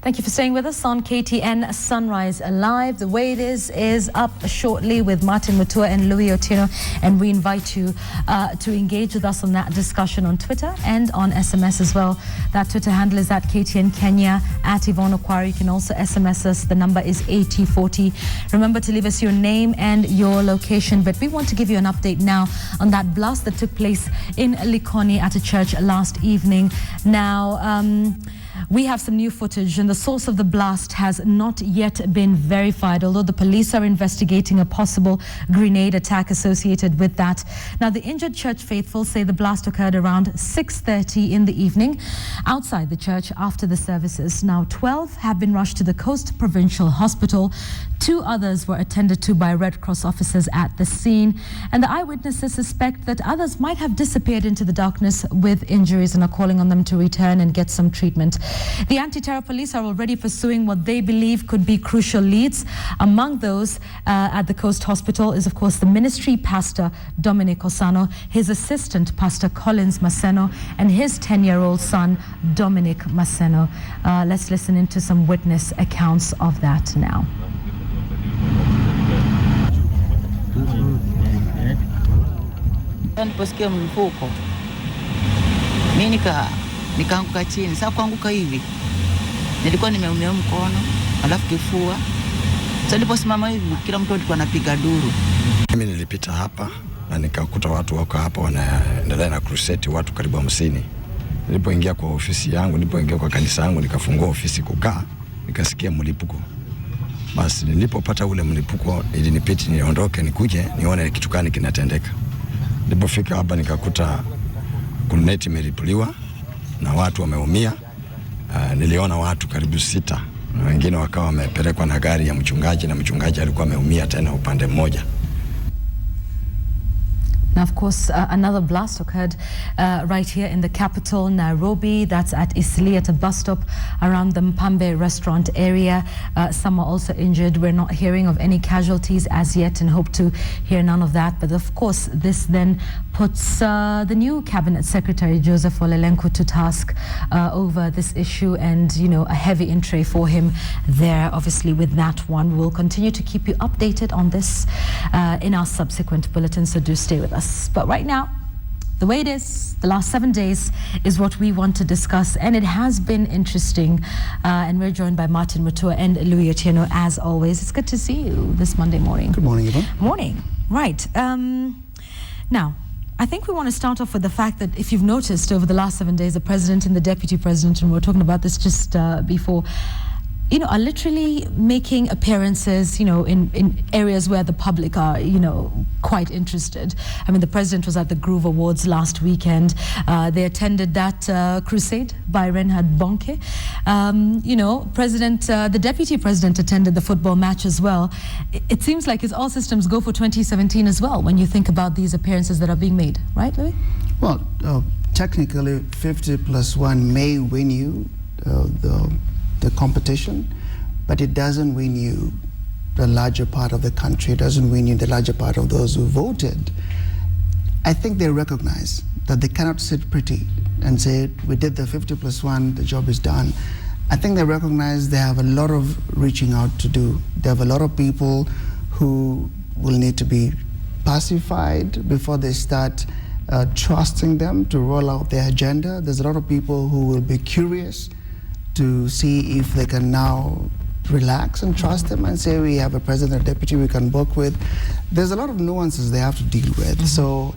Thank you for staying with us on KTN Sunrise Live. The Way It is up shortly with Martin Mutua and Louis Otieno, and we invite you to engage with us on that discussion on Twitter and on SMS as well. That Twitter handle is at KTN Kenya, at Yvonne Okwara. You can also SMS us. The number is 8040. Remember to leave us your name and your location. But we want to give you an update now on that blast that took place in Likoni at a church last evening. Now, we have some new footage, and the source of the blast has not yet been verified, although the police are investigating a possible grenade attack associated with that. Now, the injured church faithful say the blast occurred around 6:30 in the evening outside the church after the services. Now, 12 have been rushed to the Coast Provincial Hospital. 2 others were attended to by Red Cross officers at the scene, and the eyewitnesses suspect that others might have disappeared into the darkness with injuries and are calling on them to return and get some treatment. The anti-terror police are already pursuing what they believe could be crucial leads. Among those at the Coast Hospital is, of course, the ministry pastor Dominic Osano, his assistant pastor Collins Maseno, and his 10-year-old son Dominic Maseno. Let's listen into some witness accounts of that now. Niliposikia mlipuko mimi nikaanguka chini. Sasa kuanguka hivi nilikuwa nimeumia mkono alafu kifua. Sasa niliposimama hivi kila mtu alikuwa anapiga duru. Mimi nilipita hapa na nikakuta watu wako hapa wanaendelea na crusade, watu karibu 50. Nilipoingia kwa ofisi yangu, nilipoingia kwa kanisa yangu, nikafungua ofisi kukaa, nikasikia mlipuko. Basi nilipopata ule mlipuko ilinipiti niondoke nikuje nione kitu gani kinatendeka. Nilipofika hapa nikakuta grenade imelipuliwa na watu wameumia. Niliona watu karibu 6 na wengine wakawa wamepelekwa na gari ya mchungaji, na mchungaji alikuwa ameumia tena upande mmoja. Now, of course, another blast occurred right here in the capital, Nairobi. That's at Isli, at a bus stop around the Mpambe restaurant area. Some are also injured. We're not hearing of any casualties as yet and hope to hear none of that. But of course, this then puts the new cabinet secretary, Joseph Olelenku, to task over this issue, and, you know, a heavy entry for him there, obviously, with that one. We'll continue to keep you updated on this in our subsequent bulletins, so do stay with us. But right now, the way it is, the last 7 days is what we want to discuss, and it has been interesting. And we're joined by Martin Mutua and Louis Otieno, as always. It's good to see you this Monday morning. Good morning, Yvonne. Morning. Right. Now, I think we want to start off with the fact that, if you've noticed over the last 7 days, the president and the deputy president, and we were talking about this just before, you know, are literally making appearances, you know, in areas where the public are, you know, quite interested. I mean, the president was at the Groove Awards last weekend. They attended that crusade by Reinhard Bonke. You know, the deputy president attended the football match as well. It seems like it's all systems go for 2017 as well, when you think about these appearances that are being made, right, Louis? Well, technically, 50+1 may win you the competition, but it doesn't win you the larger part of the country. It doesn't win you the larger part of those who voted. I think they recognize that they cannot sit pretty and say, we did the 50+1, the job is done. I think they recognize they have a lot of reaching out to do. They have a lot of people who will need to be pacified before they start trusting them to roll out their agenda. There's a lot of people who will be curious to see if they can now relax and trust them and say, we have a president and deputy we can work with. There's a lot of nuances they have to deal with. Mm-hmm. So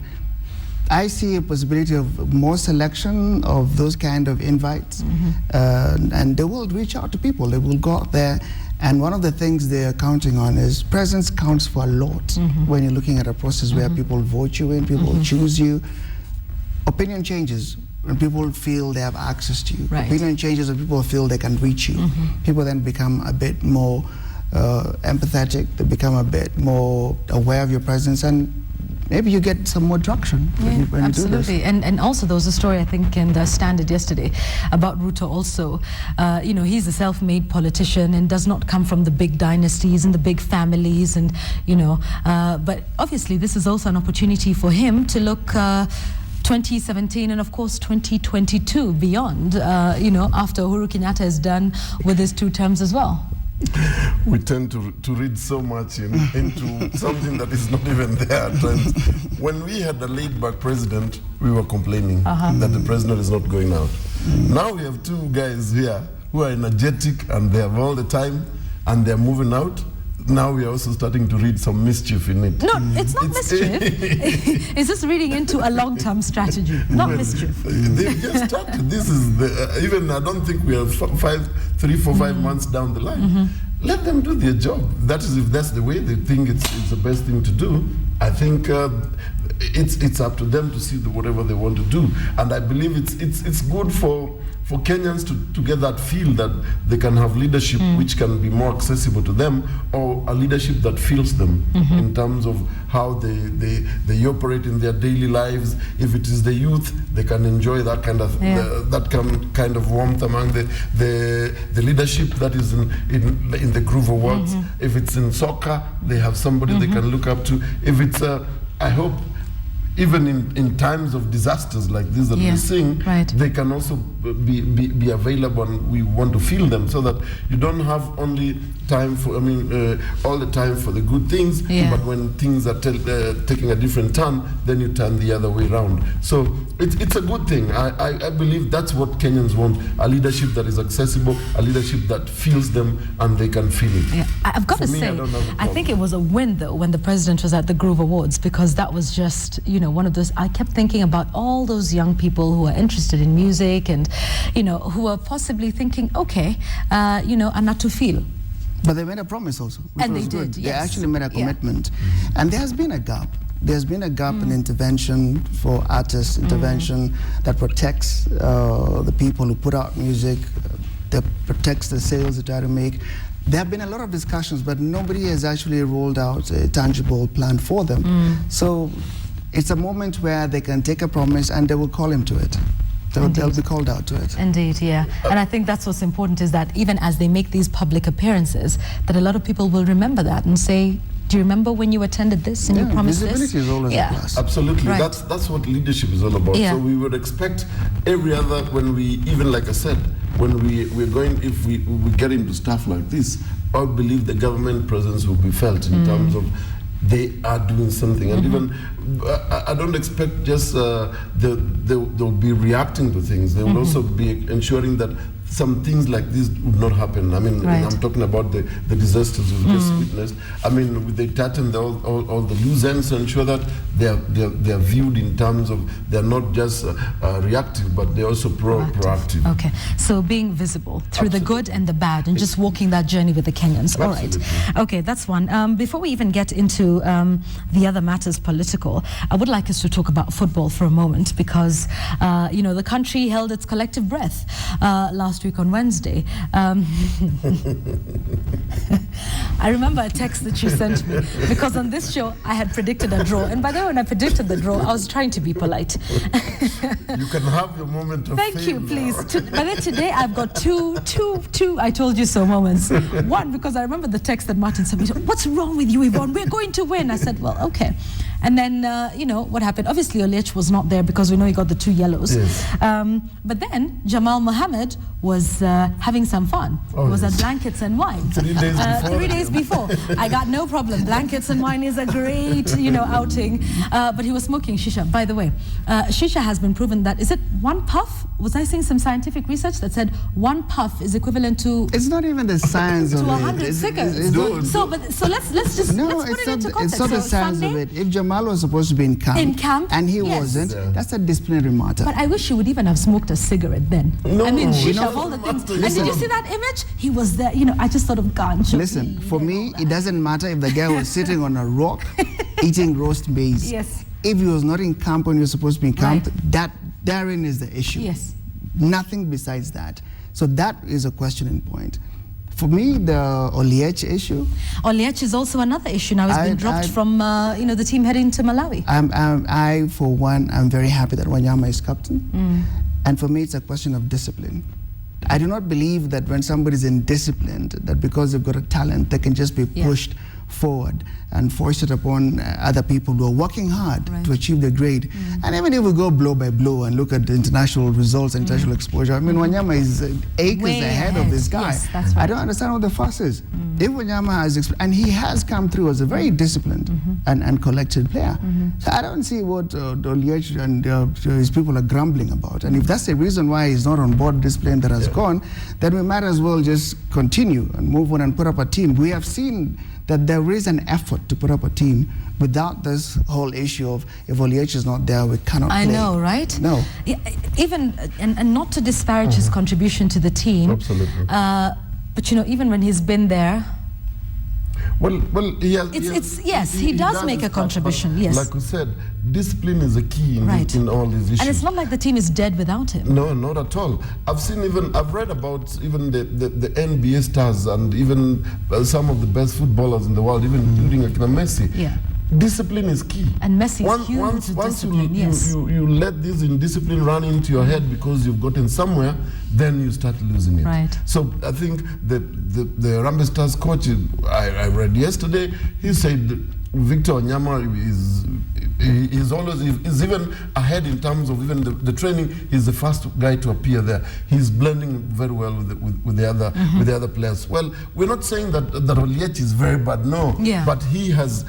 I see a possibility of more selection of those kind of invites. Mm-hmm. And they will reach out to people. They will go out there. And one of the things they're counting on is presence counts for a lot. Mm-hmm. When you're looking at a process where people vote you in, people choose you. Opinion changes when people feel they have access to you. Right. Opinion changes when people feel they can reach you. People then become a bit more empathetic. They become a bit more aware of your presence, and maybe you get some more traction when you do this. And also there was a story, I think, in the Standard yesterday about Ruto also. You know, he's a self-made politician and does not come from the big dynasties and the big families, and, you know, but obviously this is also an opportunity for him to look 2017 and of course 2022 beyond, you know, after Uhuru Kenyatta is done with his 2 terms as well? We tend to read so much into something that is not even there at times. When we had a laid-back president, we were complaining that the president is not going out. Now we have 2 guys here who are energetic and they have all the time and they're moving out. Now we are also starting to read some mischief in it. No, it's not mischief. It's just reading into a long-term strategy, not mischief. They just started. This is the, even I don't think we are 3, 4, 5 months down the line. Let them do their job. That is, if that's the way they think it's the best thing to do, I think it's up to them to see whatever they want to do. And I believe it's good for Kenyans to get that feel that they can have leadership which can be more accessible to them, or a leadership that feels them in terms of how they operate in their daily lives. If it is the youth, they can enjoy that kind of kind of warmth among the leadership that is in the Groove Awards. If it's in soccer, they have somebody they can look up to. If it's I hope even in times of disasters like this that we're seeing, they can also be available, and we want to feel them, so that you don't have only time for, all the time for the good things, but when things are taking a different turn, then you turn the other way around. So it's a good thing. I believe that's what Kenyans want, a leadership that is accessible, a leadership that feels them and they can feel it. Yeah. I've got to say, I think it was a win though when the president was at the Groove Awards, because that was just, you know, one of those, I kept thinking about all those young people who are interested in music and, you know, who are possibly thinking, okay, you know, and not to feel. But they made a promise also, which and was they good. did, They actually made a commitment. And there has been a gap. There's been a gap in intervention for artists, intervention that protects the people who put out music, that protects the sales they try to make. There have been a lot of discussions, but nobody has actually rolled out a tangible plan for them. So it's a moment where they can take a promise and they will call him to it. They'll be called out to it. Indeed, yeah. And I think that's what's important, is that even as they make these public appearances, that a lot of people will remember that and say, do you remember when you attended this and you promised this? Visibility is always a plus. Absolutely. Right. That's what leadership is all about. So we would expect every other, when we, even like I said, when we're going, if we get into stuff like this, I believe the government presence will be felt in terms of they are doing something. And even, I don't expect just they'll be reacting to things. They will also be ensuring that some things like this would not happen. I mean, I'm talking about the disasters we've just witnessed. I mean, they tighten all the loose ends to ensure that they're viewed in terms of they're not just reactive, but they're also proactive. Okay, so being visible through the good and the bad, and just walking that journey with the Kenyans. All right. Okay, that's one. Before we even get into the other matters political, I would like us to talk about football for a moment, because you know, the country held its collective breath last week on Wednesday. I remember a text that you sent me, because on this show I had predicted a draw, and by the way, when I predicted the draw, I was trying to be polite. You can have your moment of Thank you, fame please. now. But then today I've got two I told you so moments. One, because I remember the text that Martin sent me. What's wrong with you, Yvonne? We're going to win. I said, well, okay. And then, you know, what happened? Obviously, Oliech was not there because we know he got the 2 yellows. Yes. But then Jamal Mohammed was having some fun. He was at Blankets and Wine. 3 days before. 3 days before. I got no problem. Blankets and Wine is a great, you know, outing. But he was smoking shisha. By the way, shisha has been proven that, is it 1 puff? Was I seeing some scientific research that said 1 puff is equivalent to... It's not even the science of it. To 100 cigarettes. So let's just no, let's put it into context. it's not the science of it. If Jamal was supposed to be in camp and he wasn't, that's a disciplinary matter. But I wish he would even have smoked a cigarette then. No, I mean, shisha, you know, of all the things. listen. And did you see that image? He was there, you know, I just thought of ganja. Listen, for me, it doesn't matter if the guy was sitting on a rock eating roast maize. Yes. If he was not in camp when he was supposed to be in camp, therein is the issue. Yes. Nothing besides that. So that is a questioning point. For me, the Oliech issue... Oliech is also another issue now. He's been dropped from, you know, the team heading to Malawi. I, for one, am very happy that Wanyama is captain. And for me, it's a question of discipline. I do not believe that when somebody is indisciplined, that because they've got a talent, they can just be pushed forward and foist it upon other people who are working hard to achieve the grade. And even if we go blow by blow and look at the international results, international exposure, I mean, Wanyama is acres Way ahead of this guy. Yes, that's right. I don't understand what the fuss is. If Wanyama has, and he has come through as a very disciplined and collected player. So I don't see what Oliech and his people are grumbling about. And if that's the reason why he's not on board this plane that has gone, then we might as well just continue and move on and put up a team. We have seen that there is an effort to put up a team without this whole issue of if Oliech is not there, we cannot play. I know, right? No. Yeah, even, and not to disparage his contribution to the team. Absolutely. But you know, even when he's been there, Well, he does make a contribution. Yes, like we said, discipline is a key in all these issues. And it's not like the team is dead without him. No, not at all. I've read about even the NBA stars and even some of the best footballers in the world, even including Akina Messi. Yeah. Discipline is key. And Messi is huge with discipline, yes. you let this indiscipline run into your head because you've gotten somewhere, then you start losing it. Right. So I think the Harambee Stars coach, I read yesterday, he said Victor Wanyama is even ahead in terms of even the training. He's the first guy to appear there. He's blending very well with the other players. Well, we're not saying that Oliech is very bad, no. Yeah. But he has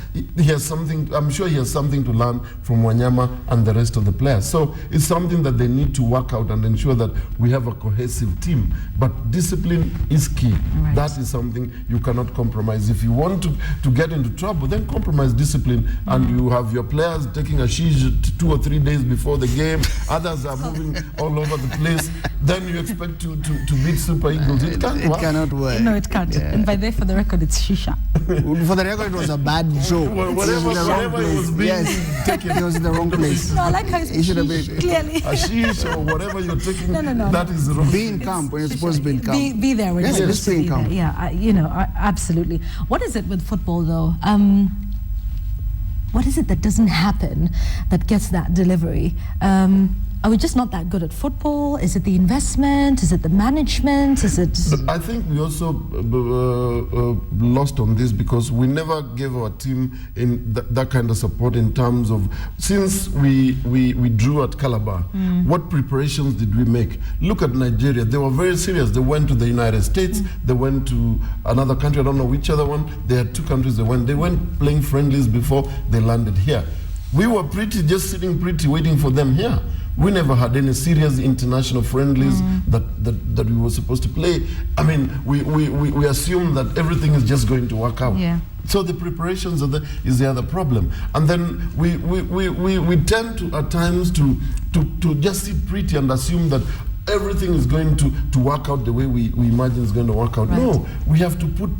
something. I'm sure he has something to learn from Wanyama and the rest of the players. So it's something that they need to work out and ensure that we have a cohesive team. But discipline is key. Right. That is something you cannot compromise. If you want to get into trouble, then compromise discipline, and you have your players taking a shish 2 or 3 days before the game. Others are moving all over the place. Then you expect to beat Super Eagles. It can't work. It cannot work. No, it can't. Yeah. And by there, for the record, it's shisha. For the record, it was a bad joke. Whatever it was being taken, it was in the wrong place. No, I like how it's should have shish, been clearly. a shish or whatever you're taking, No. that is wrong. Be in camp when you're supposed to be in camp. Be there when Yes, you're just supposed to be in be there. camp. Yeah, you know, absolutely. What is it with football, though? What is it that doesn't happen that gets that delivery? Are we just not that good at football? Is it the investment? Is it the management? Is it? But I think we also lost on this because we never gave our team in that kind of support in terms of, since we drew at Calabar, what preparations did we make? Look at Nigeria. They were very serious. They went to the United States. They went to another country. I don't know which other one. They had 2 countries they went. They went playing friendlies before they landed here. We were just sitting pretty, waiting for them here. We never had any serious international friendlies that we were supposed to play. I mean, we assume that everything is just going to work out. Yeah. So the preparations is the other problem. And then we tend to at times to just sit pretty and assume that everything is going to work out the way we imagine it's going to work out. Right. No, we have to put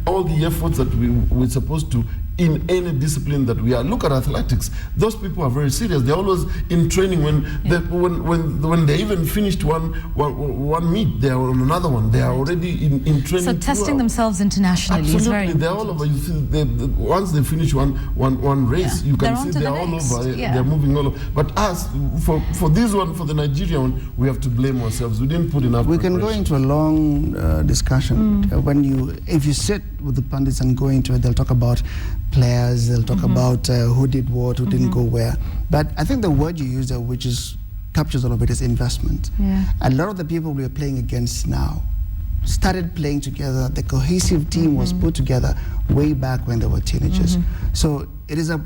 all the efforts that we're supposed to in any discipline that we are. Look at athletics. Those people are very serious. They're always in training. When they even finished one meet, they are on another one. They are already in training. So testing themselves internationally is very important. They're all over. You see, once they finish one race, you can see they're all over. They're moving all over. But us, for this one, for the Nigerian one, we have to blame ourselves. We didn't put enough. We can go into a long discussion. If you sit with the pundits and go into it, they'll talk about players, they'll talk about who did what, who didn't go where. But I think the word you use there, which captures all of it, is investment. Yeah. A lot of the people we are playing against now started playing together. The cohesive team was put together way back when they were teenagers. So it is a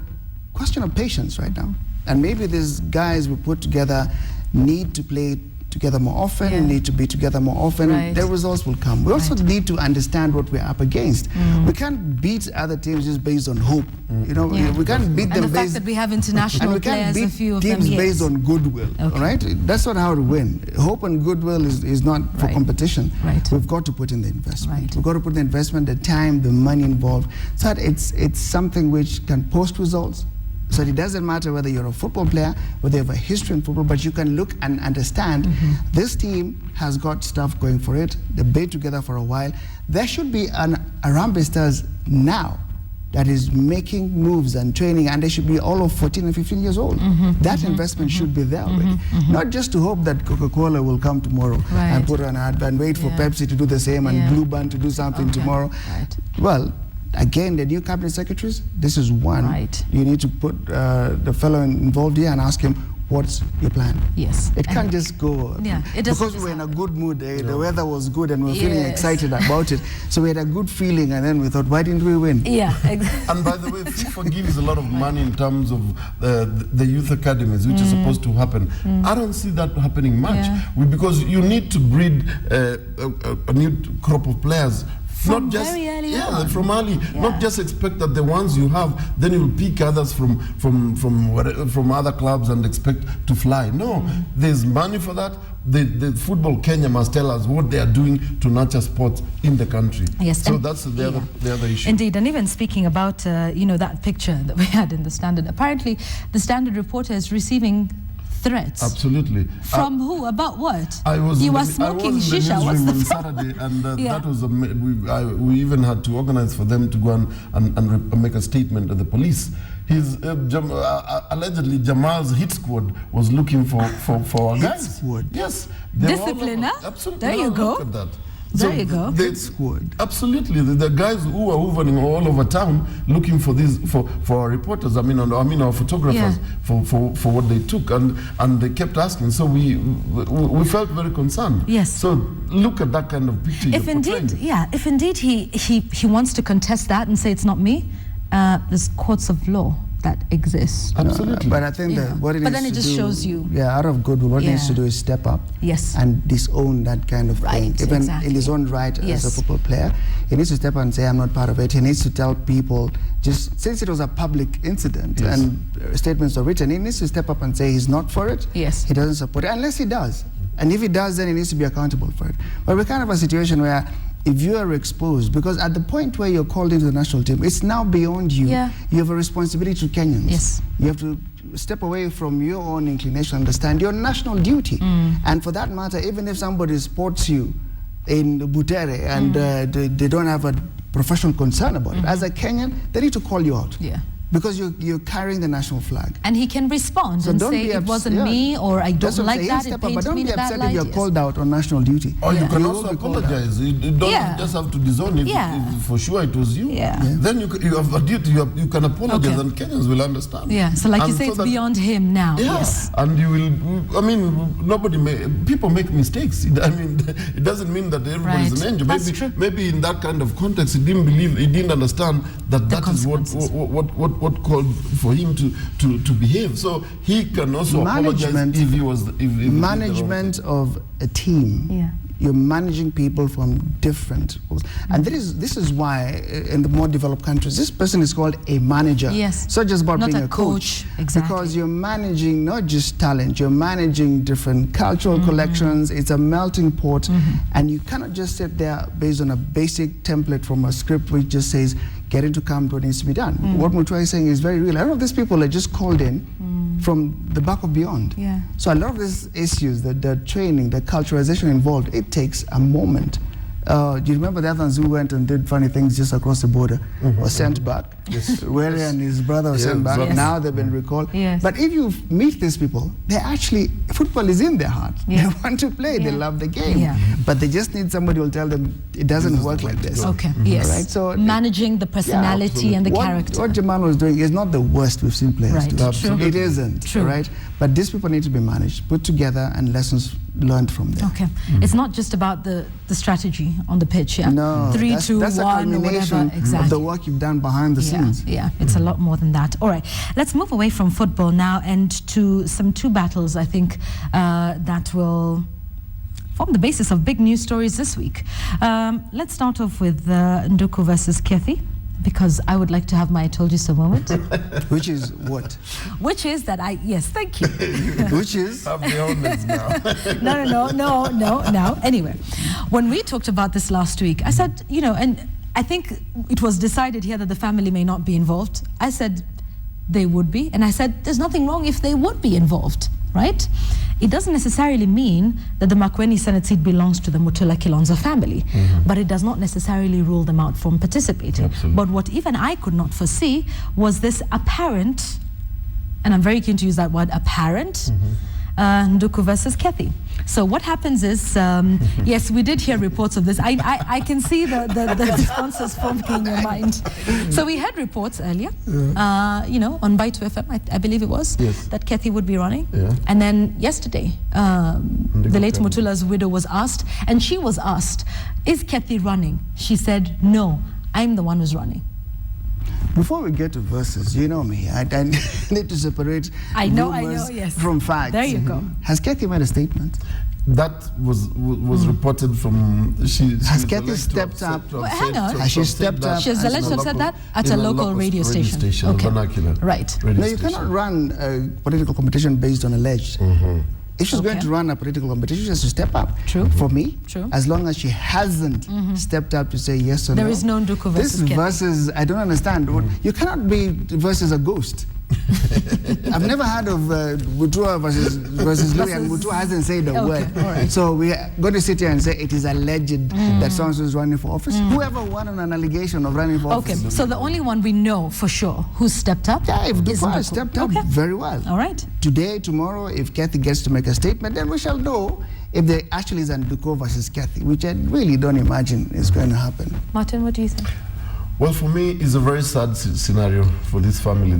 question of patience right now. And maybe these guys we put together need to play together more often, need to be together more often. Right. The results will come. We also need to understand what we're up against. We can't beat other teams just based on hope. You know, we can't beat them based on the fact that we have international players, a few of them. Teams based on goodwill. Okay. All right, that's not how to win. Hope and goodwill is not for competition. Right. We've got to put in the investment. Right. We've got to put in the investment, the time, the money involved, so that it's something which can post results. So it doesn't matter whether you're a football player, whether you have a history in football, but you can look and understand this team has got stuff going for it. They've been together for a while. There should be a Harambee Stars now that is making moves and training, and they should be all of 14 and 15 years old. That investment should be there already. Not just to hope that Coca-Cola will come tomorrow and put an ad and wait for Pepsi to do the same and Blue Band to do something tomorrow. Right. Well, Again, the new cabinet secretaries, this is one. Right. You need to put the fellow involved here and ask him, what's your plan? Yes. It can't just go. Yeah, it doesn't because we're in a happen. good mood. The weather was good and we were feeling Yes. excited about it. So we had a good feeling and then we thought, why didn't we win? Yeah. And by the way, FIFA gives a lot of money in terms of the youth academies, which is supposed to happen. I don't see that happening much. Yeah. Because you need to breed a new crop of players. From not just very early on. from early. Yeah. Not just expect that the ones you have, then you'll pick others from other clubs and expect to fly. No, there's money for that. The Football Kenya must tell us what they are doing to nurture sports in the country. Yes, So and- that's the other issue. Indeed, and even speaking about that picture that we had in the Standard, apparently the Standard reporter is receiving threats. Absolutely. From who? About what? I was you in were the, smoking I was in shisha. the What's the newsroom problem? on Saturday, and Yeah. that was we even had to organize for them to go and make a statement to the police. His allegedly Jamal's hit squad was looking for our guys. Squad? Yes. They were all Discipline, over. huh? Absolutely. There you Now go. Look at that. There you go. Hit squad. Absolutely, the guys who are hovering all over town looking for these for our reporters. I mean our photographers for what they took, and they kept asking. So we felt very concerned. Yes. So look at that kind of picture. If you're indeed, portraying. if indeed he wants to contest that and say it's not me, there's courts of law that exist. Absolutely. But I think Yeah. that what it But needs then it to just do, shows you. Yeah, out of goodwill, what it needs Yeah. to do is step up. Yes. And disown that kind of thing. Right, Even exactly. in his own right Yes. as a football player, he needs to step up and say, I'm not part of it. He needs to tell people, just since it was a public incident Yes. and statements are written, he needs to step up and say he's not for it. Yes. He doesn't support it, unless he does. And if he does, then he needs to be accountable for it. But we're kind of a situation where if you are exposed, because at the point where you're called into the national team, it's now beyond you. Yeah. You have a responsibility to Kenyans. Yes. You have to step away from your own inclination, understand your national duty. And for that matter, even if somebody sports you in Butere and they don't have a professional concern about it, as a Kenyan, they need to call you out. Yeah. Because you're carrying the national flag. And he can respond So and don't say be it ups- wasn't yeah. me, or I That's don't what I'm like saying. that, it Step up, but painted don't me be in a bad upset if light. you're Yes. called out on national duty. Or you Yeah. can You will also be called out. apologize. You don't Yeah. just have to disown it. Yeah. If for sure it was you. Yeah. Yeah. Then you have a duty. You can apologize, Okay. and Kenyans will understand. Yeah, so like you And say, so it's that- beyond him now. Yeah. Yes. And you will. I mean, people make mistakes. I mean, it doesn't mean that everybody is Right. an angel. That's true. Maybe in that kind of context, he didn't understand that that is what called for him to behave. So he can also apologize Management- if he was. If he did the wrong Management thing. of a team. Yeah. You're managing people from different, and this is why in the more developed countries, this person is called a manager. Yes. It's not just about Not being a a coach. Exactly. Because you're managing not just talent, you're managing different cultural collections. It's a melting pot, and you cannot just sit there based on a basic template from a script which just says, get into camp, what needs to be done. What Mutua is saying is very real. A lot of these people are just called in from the back of beyond. Yeah. So a lot of these issues, the training, the culturalization involved, it takes a moment. Do you remember the others who went and did funny things just across the border, were sent back? Yes. Where and his brother were sent back. exactly. Now they've been recalled. Yes. But if you meet these people, they actually, football is in their heart. Yeah. They want to play, they Yeah. love the game. Yeah. But they just need somebody who will tell them it doesn't work like this. Okay. Yes. Right, so managing the personality and the character. What Jamal was doing is not the worst we've seen players Right. do. Absolutely. It isn't. True. Right? But these people need to be managed, put together, and lessons learned from them. Okay. It's not just about the strategy on the pitch, yeah? No, 3, that's, 2, that's 1, a or culmination whatever. Exactly. of the work you've done behind the scenes. Yeah, it's a lot more than that. All right, let's move away from football now and to some two battles, I think, that will form the basis of big news stories this week. Let's start off with Nduku versus Kethi, because I would like to have my I told you so moment. Which is what? Which is that yes, thank you. Which is? Have the honors now. No. Anyway, when we talked about this last week, I said, and I think it was decided here that the family may not be involved. I said they would be, and I said there's nothing wrong if they would be involved, right? It doesn't necessarily mean that the Makueni Senate seat belongs to the Mutula Kilonzo family, but it does not necessarily rule them out from participating. Absolutely. But what even I could not foresee was this apparent, and I'm very keen to use that word, apparent, Nduku versus Kathy. So what happens is, yes, we did hear reports of this. I can see the responses forming in your mind. So we had reports earlier, on Byte FM, I believe it was, that Kathy would be running. Yeah. And then yesterday, the late Mutula's widow was asked, and she was asked, is Kathy running? She said, no, I'm the one who's running. Before we get to verses, you know me, I need to separate rumors from facts. There you go. Has Kathy made a statement? That was reported from. Has Kathy stepped up? Hang on. Has she stepped up? She has alleged to have said that at a local radio station. Okay. Vernacular. Right. No, you cannot run a political competition based on alleged. If she's going to run a political competition, she has to step up. True. For me, True. as long as she hasn't stepped up to say yes or no. There is no Nduku versus This Kathy. versus, I don't understand. You cannot be versus a ghost. I've never heard of Mutua versus Louis, and Mutua hasn't said a word. Right. So we're going to sit here and say it is alleged that someone is running for office. Whoever won on an allegation of running for office. Okay, so the only one we know for sure who stepped up If is Dupa Nduku. stepped up, very well. All right. Today, tomorrow, if Kathy gets to make a statement, then we shall know if there actually is a Nduku versus Kathy, which I really don't imagine is going to happen. Martin, what do you think? Well, for me, it's a very sad scenario for this family.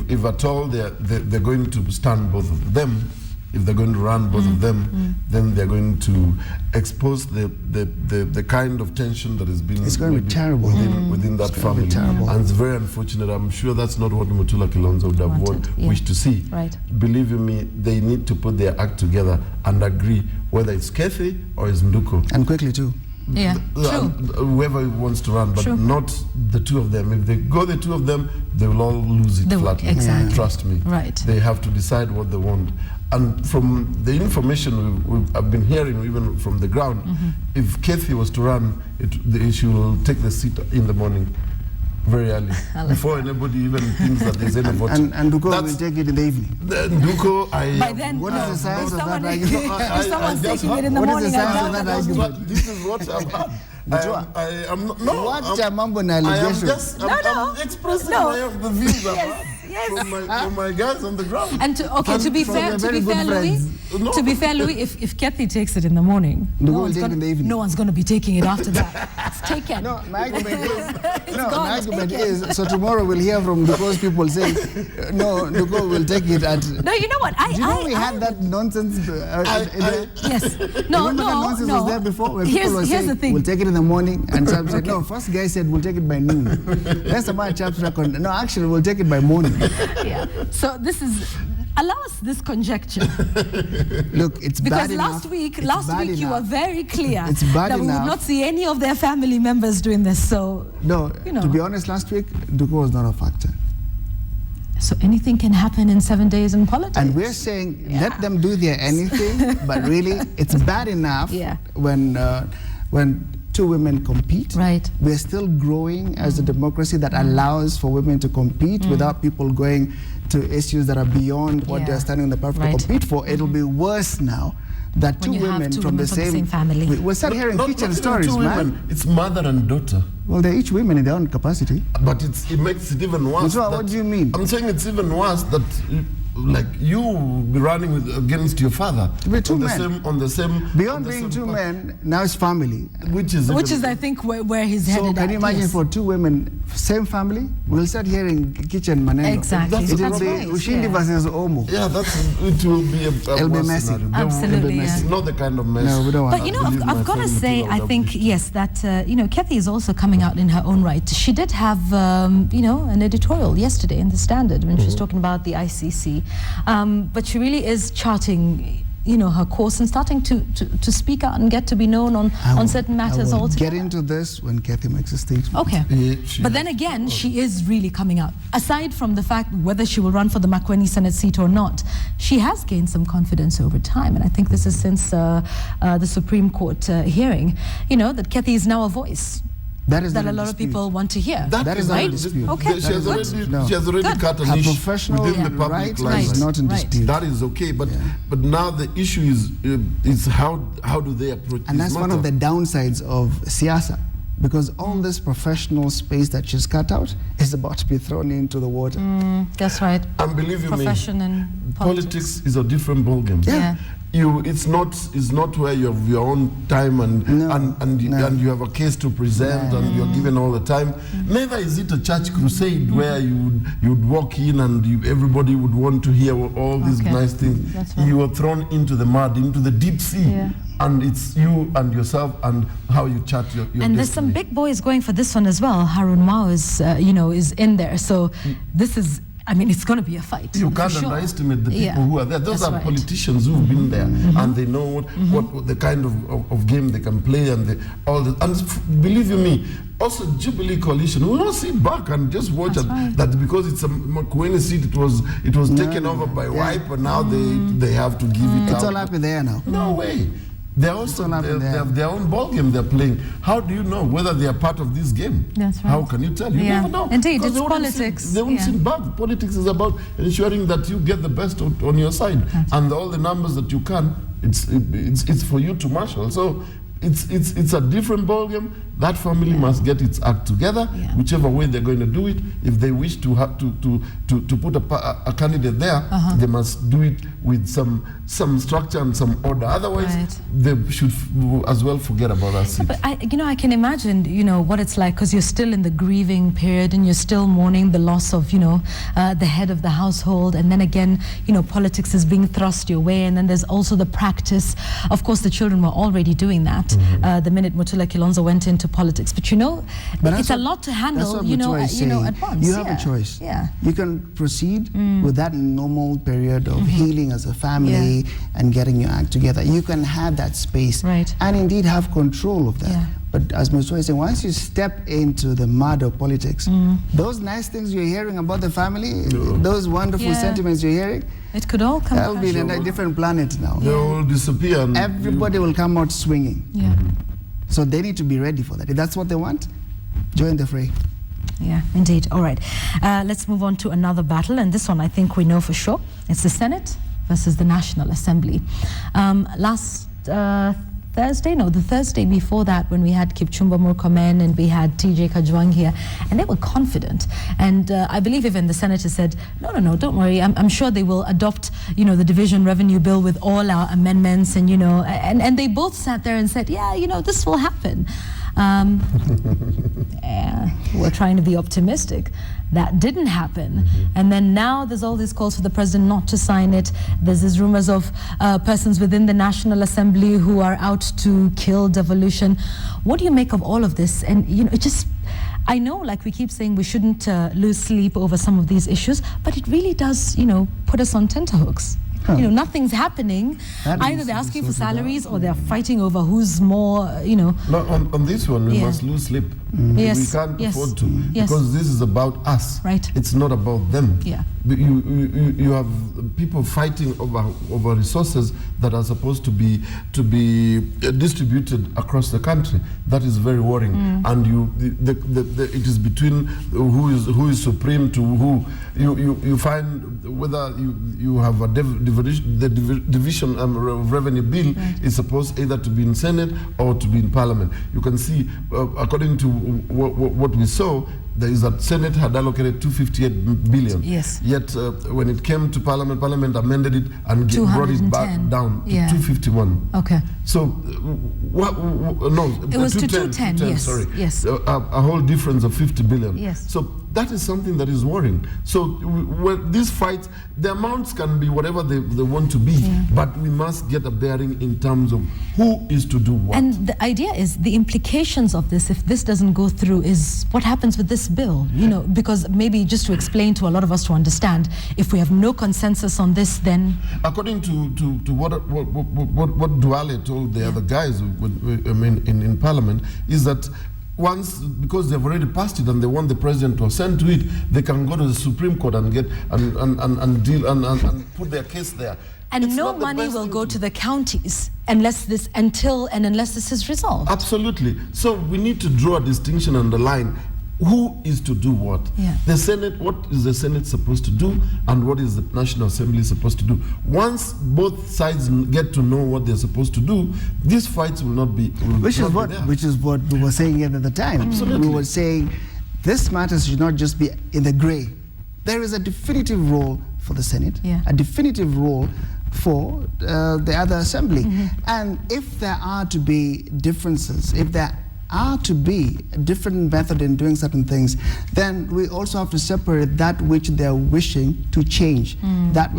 If at all they're going to stand both of them, if they're going to run both of them, then they're going to expose the kind of tension that has been. It's going to be terrible within that family, and it's very unfortunate. I'm sure that's not what Mutula Kilonzo would have wished to see. Right. Believe you me, they need to put their act together and agree whether it's Kathy or it's Nduku. And quickly too. Yeah, true. Whoever wants to run, but not the two of them. If they go the two of them, they will all lose it flatly. Exactly. Trust me. Right. They have to decide what they want. And from the information I've been hearing, even from the ground, if Kathy was to run, she will take the seat in the morning, very early, before anybody even thinks that there's any voting. And Nduku will take it in the evening. Nduku, By then, what is the science of that if argument? someone's just taking it in the What is morning, the I science doubt of that that. argument? This is what I've had. I am not. No, What mambo na I am allegation? just. I'm expressing the views I've had from my guys on the ground. And to be fair, Louis, if Kathy takes it in the morning, no one's going to be taking it after that. It's taken. No, my argument is, so tomorrow we'll hear from Nduku's people saying, no, Nduku will take it at... No, you know what? we had that nonsense? Yes. No, Remember that nonsense was there before? Where people were here's saying, the thing. we'll take it in the morning, and some said, no, first guy said, we'll take it by noon. That's the man chaps record. No, actually, we'll take it by morning. Yeah. So allow us this conjecture. Look, it's because bad enough. Last week you were very clear that we would not see any of their family members doing this. So to be honest, last week Nduku was not a factor. So anything can happen in 7 days in politics. And we're saying let them do their anything, but really it's bad enough when two women compete. Right. We're still growing as a democracy that allows for women to compete without people going to issues that are beyond what they're standing on the platform to compete for. It'll be worse now that two women from the same family. We'll start hearing kitchen stories, man. It's mother and daughter. Well, they're each women in their own capacity. But it makes it even worse. So what do you mean? I'm saying it's even worse that like you be running against your father on the same beyond being two men, now it's family, which is I think where he's headed. So can you imagine for two women, same family, we'll start hearing kitchen maneno. Exactly. It will be Ushindi versus Omo. Yeah, it will be it'll be messy. Absolutely, It's not the kind of mess. No, we don't want But I've got to say, I think that Kathy is also coming out in her own right. She did have an editorial yesterday in the Standard when she was talking about the ICC. But she really is charting, her course and starting to speak out and get to be known on certain matters altogether. Get into this when Kathy makes a statement. Okay. But then again, she is really coming out. Aside from the fact whether she will run for the Makueni Senate seat or not, she has gained some confidence over time. And I think this is since the Supreme Court hearing, that Kathy is now a voice. That a lot of people want to hear. That is right? not in dispute. Okay. She has already cut a niche within the public life. Is not in dispute. That is okay, but now the issue is how do they approach and this that's one of the downsides of siyasa. because all this professional space that she's cut out is about to be thrown into the water. That's right. And believe you Profession me, and politics is a different ballgame. Yeah. It's not where you have your own time and you have a case to present and you're given all the time. Neither is it a church crusade where you'd walk in and everybody would want to hear all these nice things. That's right. You are thrown into the mud, into the deep sea, and it's you and yourself and how you chat your and there's some big boys going for this one as well. Harun Mao is is in there, so this is. I mean, it's going to be a fight. You can't underestimate the people who are there. Those are politicians who've been there, and they know what the kind of game they can play, and and believe you me, also Jubilee Coalition will not sit back and just watch that because it's a Makueni seat. It was taken over by Wipe, and now they have to give it out. It's all up in there now. No way. They also they have their own ball game they're playing. How do you know whether they are part of this game? That's right. How can you tell? You never know. Indeed, it's politics. They won't sit back. Politics is about ensuring that you get the best on your side, and all the numbers that you can. It's for you to marshal. So it's a different ballgame. That family must get its act together, whichever way they're going to do it. If they wish to have to put a candidate there, they must do it with some structure and some order. Otherwise, they should as well forget about that seat. But I can imagine, what it's like, because you're still in the grieving period and you're still mourning the loss of, the head of the household, and then again, politics is being thrust your way, and then there's also the practice. Of course, the children were already doing that the minute Mutula Kilonzo went into politics, but it's a lot to handle, at once. You have a choice. You can proceed with that normal period of healing as a family and getting your act together. You can have that space and indeed have control of that. But as Mutua is saying, once you step into the mud of politics, those nice things you're hearing about the family, those wonderful sentiments you're hearing, it could all come. That'll be in a different planet now. They will disappear. And everybody will come out swinging. So they need to be ready for that. If that's what they want, join the fray. Yeah, indeed. All right. Let's move on to another battle, and this one I think we know for sure. It's the Senate versus the National Assembly. The Thursday before that, when we had Kipchumba Murkomen and we had TJ Kajwang here, and they were confident. And I believe even the senator said, no, don't worry. I'm sure they will adopt, the division revenue bill with all our amendments, and and they both sat there and said, this will happen. We're trying to be optimistic. That didn't happen. And then now there's all these calls for the president not to sign it. There's these rumors of persons within the National Assembly who are out to kill devolution. What do you make of all of this? And, I know, like we keep saying, we shouldn't lose sleep over some of these issues, but it really does, put us on tenterhooks. Nothing's happening. Either they're asking for salaries or they're fighting over who's more, No, on this one, we must lose sleep. We can't afford to, because this is about us. Right. It's not about them. Yeah. You have people fighting over resources that are supposed to be distributed across the country. That is very worrying. And it is between who is supreme to who. You find whether you have a division of revenue bill is supposed either to be in Senate or to be in Parliament. You can see, according to what we saw, there is that Senate had allocated 258 billion. Yes. Yet when it came to Parliament brought it back down to 251. Okay. So it was 210. Yes. Sorry. Yes. A whole difference of 50 billion. Yes. So that is something that is worrying. So when these fights, the amounts can be whatever they want to be, but we must get a bearing in terms of who is to do what. And the idea is the implications of this, if this doesn't go through, is what happens with this bill. Because maybe just to explain to a lot of us to understand, if we have no consensus on this, then according to what Duale told the other guys, in Parliament, is that once, because they've already passed it and they want the president to assent to it, they can go to the Supreme Court and get and deal and put their case there. And it's no money will go to the counties unless this is resolved. Absolutely. So we need to draw a distinction on the line. who is to do what. Yeah. The Senate, what is the Senate supposed to do, and what is the National Assembly supposed to do? Once both sides get to know what they're supposed to do, these fights will not be. Which is what we were saying at the time. Absolutely. We were saying this matter should not just be in the gray. There is a definitive role for the Senate, a definitive role for the other assembly. And if there are to be differences, if there are to be a different method in doing certain things, then we also have to separate that which they're wishing to change, that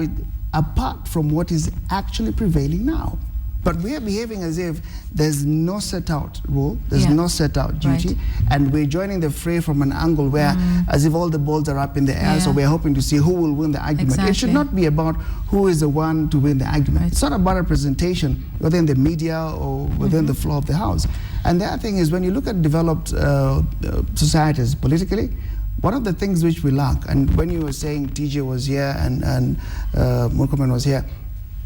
apart from what is actually prevailing now. But we are behaving as if there's no set out rule, there's no set out duty, and we're joining the fray from an angle where as if all the balls are up in the air, so we're hoping to see who will win the argument. It should not be about who is the one to win the argument. It's not about representation within the media or within the floor of the House. And the other thing is, when you look at developed societies politically, one of the things which we lack, and when you were saying TJ was here and Murkomen was here,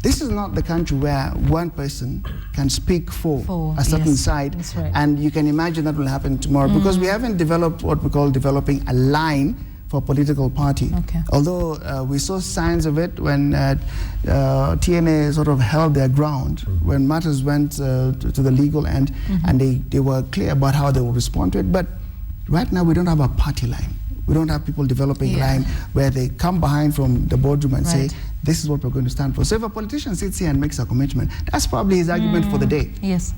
this is not the country where one person can speak for a certain side, and you can imagine that will happen tomorrow, because we haven't developed what we call developing a line for a political party. Although we saw signs of it when TNA sort of held their ground, when matters went to the legal end, and they were clear about how they will respond to it. But right now we don't have a party line. We don't have people developing a line where they come behind from the boardroom and say, this is what we're going to stand for. So if a politician sits here and makes a commitment, that's probably his argument for the day.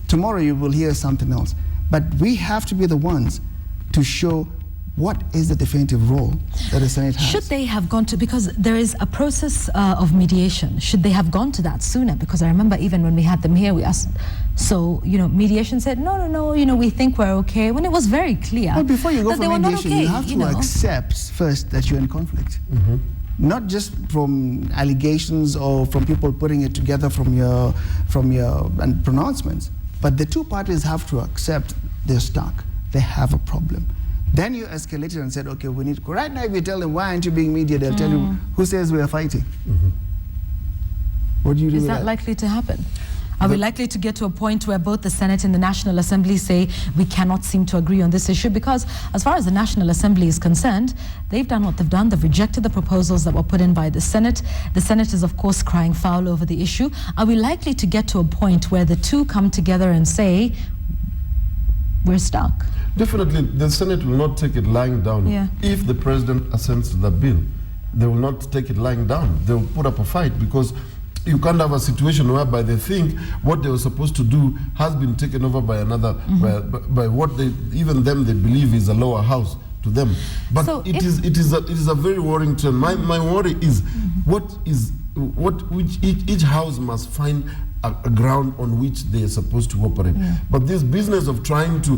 Tomorrow you will hear something else. But we have to be the ones to show what is the definitive role that the Senate has. Should they have gone to, because there is a process of mediation, should they have gone to that sooner? Because I remember even when we had them here, we asked, so, mediation said, no, we think we're okay, when it was very clear. Well, before you go for mediation, you have to accept first that you're in conflict. Not just from allegations or from people putting it together from your pronouncements, but the two parties have to accept they're stuck, they have a problem. Then you escalated and said, okay, we need to. Right now, if you tell them, why aren't you being media, they'll tell you, who says we are fighting? What do you do? Is that likely to happen? Are we likely to get to a point where both the Senate and the National Assembly say we cannot seem to agree on this issue? Because as far as the National Assembly is concerned, they've done what they've done. They've rejected the proposals that were put in by the Senate. The Senate is, of course, crying foul over the issue. Are we likely to get to a point where the two come together and say, we're stuck? Definitely, the Senate will not take it lying down. If the president assents to the bill, they will not take it lying down. They will put up a fight, because you can't have a situation whereby they think what they were supposed to do has been taken over by another, by what even them they believe is a lower house to them. But so it is a very worrying trend. My worry is which each house must find a ground on which they are supposed to operate. But this business of trying to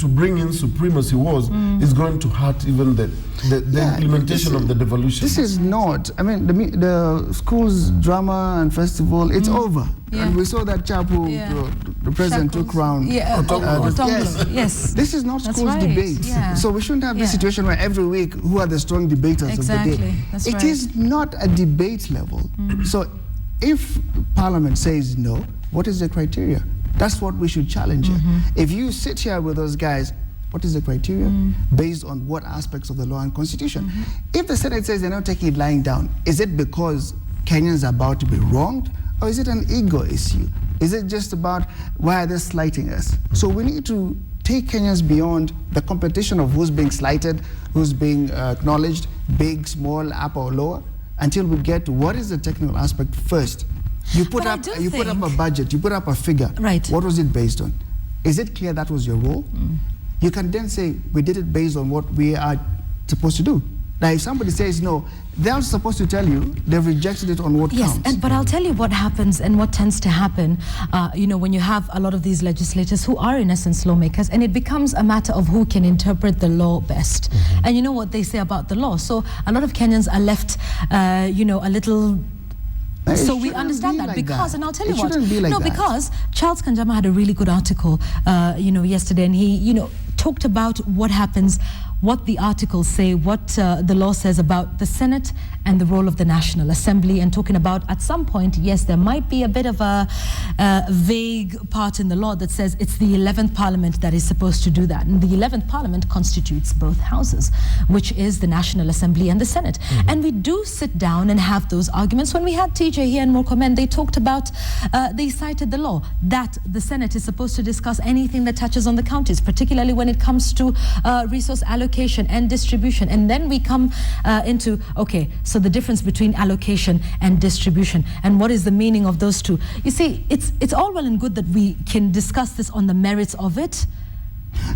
bring in supremacy wars is going to hurt even the implementation of the devolution. This is not, I mean, the school's drama and festival, it's over. And we saw that chap who the president took round. Yes. This is not school's debate. So we shouldn't have this situation where every week, who are the strong debaters of the day? It is not a debate level. So if Parliament says no, what is the criteria? That's what we should challenge here. If you sit here with those guys, what is the criteria? Based on what aspects of the law and constitution? If the Senate says they're not taking it lying down, is it because Kenyans are about to be wronged? Or is it an ego issue? Is it just about why are they slighting us? So we need to take Kenyans beyond the competition of who's being slighted, who's being acknowledged, big, small, upper or lower, until we get to what is the technical aspect first. You put up a budget, you put up a figure. What was it based on? Is it clear that was your role? You can then say, we did it based on what we are supposed to do. Now, if somebody says no, they're supposed to tell you they've rejected it on what counts. But I'll tell you what happens and what tends to happen, when you have a lot of these legislators who are in essence lawmakers, and it becomes a matter of who can interpret the law best. And you know what they say about the law. So a lot of Kenyans are left, a little... So we understand that because, and I'll tell you what, because Charles Kanjama had a really good article, yesterday, and he, talked about what happens, what the articles say, what the law says about the Senate and the role of the National Assembly, and talking about at some point, yes, there might be a bit of a vague part in the law that says it's the 11th Parliament that is supposed to do that. And the 11th Parliament constitutes both houses, which is the National Assembly and the Senate. And we do sit down and have those arguments. When we had TJ here and Mokomen, they talked about, they cited the law that the Senate is supposed to discuss anything that touches on the counties, particularly when it comes to resource allocation and distribution. And then we come into, okay, so the difference between allocation and distribution, and what is the meaning of those two. You see, it's all well and good that we can discuss this on the merits of it.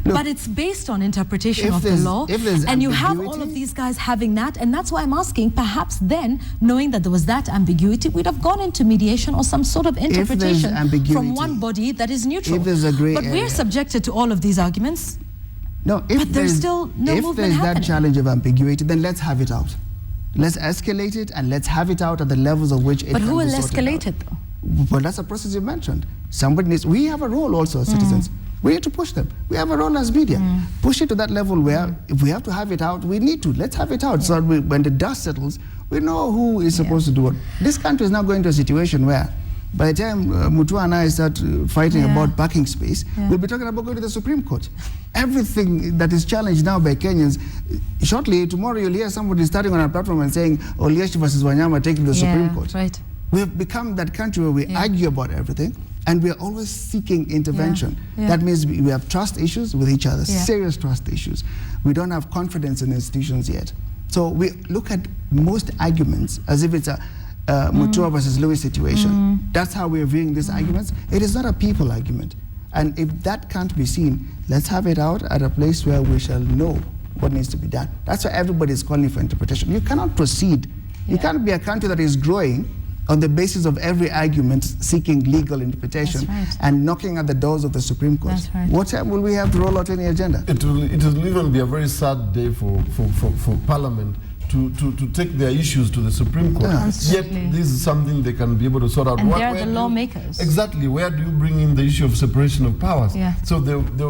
Look, but it's based on interpretation of the law, and you have all of these guys having that, and that's why I'm asking, perhaps then, knowing that there was that ambiguity, we'd have gone into mediation or some sort of interpretation from one body that is neutral. But we're subjected to all of these arguments. No, but there's still no movement happening. If there's that challenge of ambiguity, then let's have it out. Let's escalate it, and let's have it out at the levels of which it can be sorted out. But who will escalate it, though? Well, that's a process you mentioned. Somebody needs, we have a role also as citizens. We need to push them. We have a role as media. Push it to that level where if we have to have it out, we need to. Let's have it out so that when the dust settles, we know who is supposed to do what. This country is now going to a situation where by the time Mutua and I start fighting about parking space, we'll be talking about going to the Supreme Court. Everything that is challenged now by Kenyans, shortly, tomorrow you'll hear somebody starting on a platform and saying, Oliesh versus Wanyama, take it to the Supreme Court. Right. We've become that country where we argue about everything, and we're always seeking intervention. That means we have trust issues with each other, serious trust issues. We don't have confidence in institutions yet. So we look at most arguments as if it's a Mutua versus Louis situation. That's how we're viewing these arguments. It is not a people argument. And if that can't be seen, let's have it out at a place where we shall know what needs to be done. That's why everybody is calling for interpretation. You cannot proceed. You can't be a country that is growing on the basis of every argument seeking legal interpretation and knocking at the doors of the Supreme Court. What time will we have to roll out any agenda? It will even be a very sad day for Parliament to take their issues to the Supreme Court. Yet this is something they can be able to sort out. And they're the lawmakers. Exactly. Where do you bring in the issue of separation of powers? So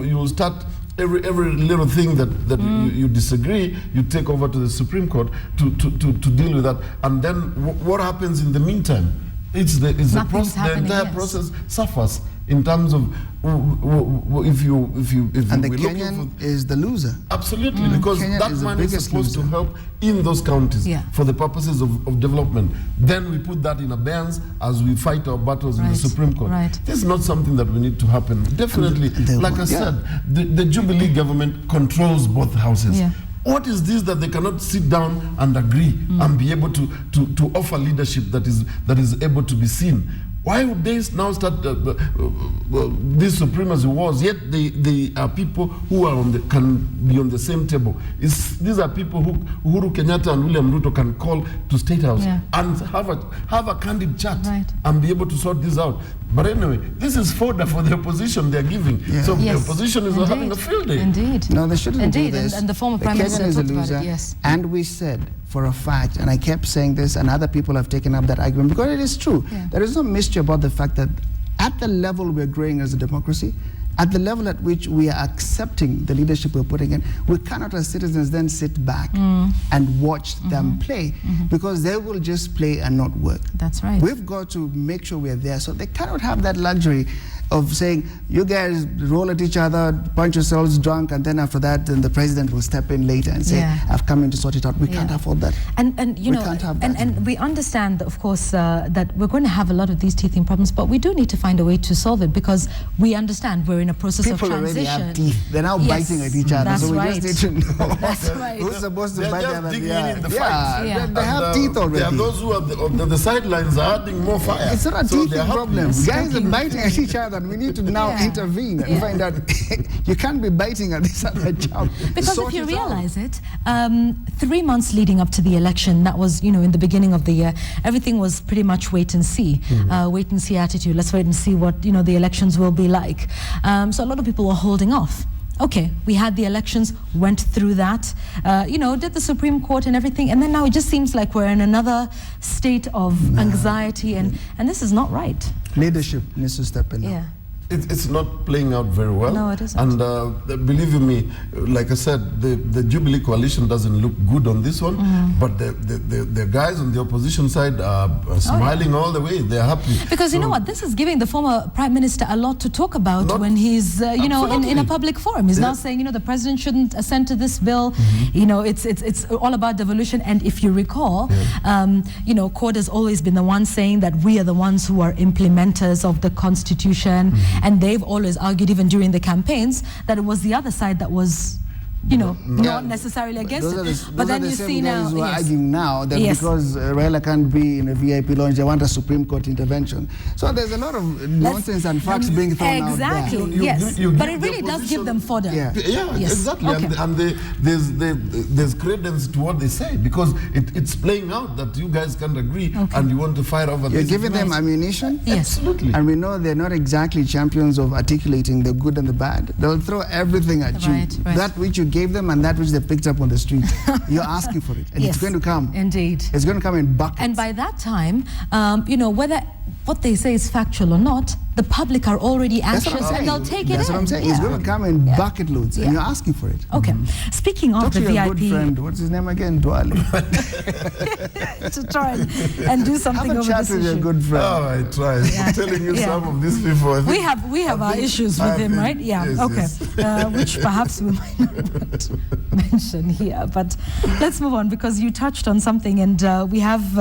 you will start every little thing that you disagree, you take over to the Supreme Court to deal with that. And then what happens in the meantime? The entire process suffers in terms of if and the Kenyan is the loser. Absolutely, because Kenyan that money is supposed to help in those counties for the purposes of development. Then we put that in abeyance as we fight our battles in the Supreme Court. This is not something that we need to happen. Definitely, like I said, the Jubilee government controls both houses. What is this that they cannot sit down and agree and be able to offer leadership that is able to be seen? Why would they now start this supremacy wars? Yet they are people who are can be on the same table. These are people who Uhuru Kenyatta and William Ruto can call to State House and have a candid chat and be able to sort this out. But anyway, this is fodder for the opposition they're giving. So the opposition is having a field day. No, they shouldn't do this. And the former Prime Minister talked about it, And we said for a fact, and I kept saying this, and other people have taken up that argument, because it is true. There is no mystery about the fact that at the level we're growing as a democracy, at the level at which we are accepting the leadership we're putting in, we cannot as citizens then sit back and watch them play, because they will just play and not work. That's right. We've got to make sure we're there, so they cannot have that luxury of saying, you guys roll at each other, punch yourselves drunk, and then after that, then the president will step in later and say, I've come in to sort it out. We can't afford that. And you know, and we understand, of course, that we're going to have a lot of these teething problems, but we do need to find a way to solve it, because we understand we're in a process of transition. People already have teeth. They're now biting at each other, so we just need to know who's supposed to bite the other. They have teeth already. There are those who are on the sidelines are adding more fire. It's not a teething problem. Guys are biting at each other. We need to now intervene and find out you can't be biting at this other job. Because if you realize it, 3 months leading up to the election, that was, in the beginning of the year, everything was pretty much wait and see, wait and see attitude. Let's wait and see what, the elections will be like. So a lot of people were holding off. Okay, we had the elections, went through that, did the Supreme Court and everything, and then now it just seems like we're in another state of anxiety, and this is not right. Leadership needs to step in. it's not playing out very well. No, it isn't. And believe you me, like I said, the Jubilee coalition doesn't look good on this one, but the guys on the opposition side are smiling all the way. They're happy. Because you know what? This is giving the former Prime Minister a lot to talk about when he's, you know, in a public forum. He's now saying, you know, the president shouldn't assent to this bill. You know, it's all about devolution. And if you recall, you know, CORD has always been the one saying that we are the ones who are implementers of the Constitution. And they've always argued, even during the campaigns, that it was the other side that was, you know, not necessarily against it. But then you see now, who are arguing now that because Raila can't be in a VIP lounge, they want a Supreme Court intervention. So there's a lot of nonsense and facts being thrown out there. Exactly, yes. But it really does give them fodder. Yeah, exactly. Okay. And there's credence to what they say, because it's playing out that you guys can't agree and you want to fight over this. You're giving them ammunition? Yes. Absolutely. And we know they're not exactly champions of articulating the good and the bad. They'll throw everything at you. That which you gave them and that which they picked up on the street. You're asking for it. And it's going to come. Indeed. It's going to come in buckets. And by that time, you know, whether what they say is factual or not, the public are already anxious and they'll take it in. That's what I'm saying. It's going to come in bucket loads and you're asking for it. Okay. Speaking of Talk the to your VIP... good friend. What's his name again? Dwali. to try and do something over this issue. Have a chat with your good friend. Oh, I tried. I'm telling you some of these people. We have our issues with him, right? Yeah. Yes, okay. Yes. Which perhaps we might not want to mention here. But let's move on, because you touched on something, and we have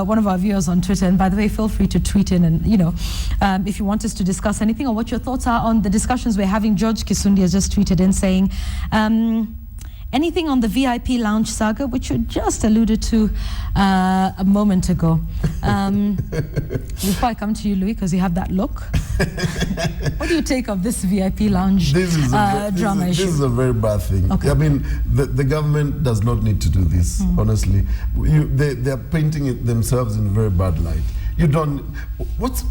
one of our viewers on Twitter. And by the way, feel free to tweet in, and you know, if you want us to discuss anything or what your thoughts are on the discussions we're having. George Kisundi has just tweeted in saying, anything on the VIP lounge saga, which you just alluded to a moment ago. Before I come to you, Louis, because you have that look. What do you take of this VIP lounge drama issue? This is a very bad thing. Okay. I mean, the government does not need to do this, honestly. They're painting it themselves in a very bad light. You don't. What's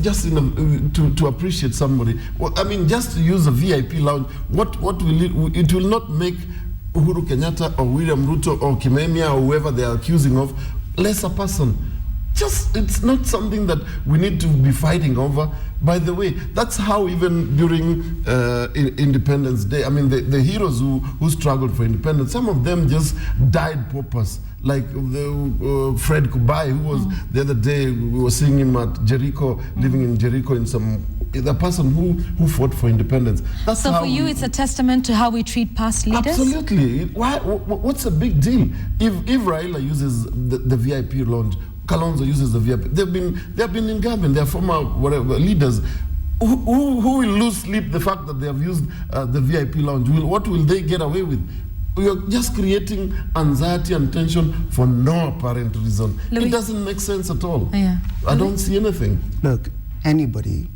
just to appreciate somebody? I mean, just to use a VIP lounge. What will it will not make Uhuru Kenyatta or William Ruto or Kimemia or whoever they are accusing of lesser person. Just, it's not something that we need to be fighting over. By the way, that's how even during Independence Day, I mean, the heroes who struggled for independence, some of them just died paupers. Like Fred Kubai, who was the other day, we were seeing him at Jericho, living in Jericho, the person who fought for independence. That's so for you, it's a testament to how we treat past leaders? Absolutely. What's a big deal? If Raila uses the VIP lounge, Kalonzo uses the VIP. They've been in government. They're former whatever leaders. Who will lose sleep the fact that they have used the VIP lounge? What will they get away with? We are just creating anxiety and tension for no apparent reason. Louis? It doesn't make sense at all. Yeah. I don't see anything. Look, anybody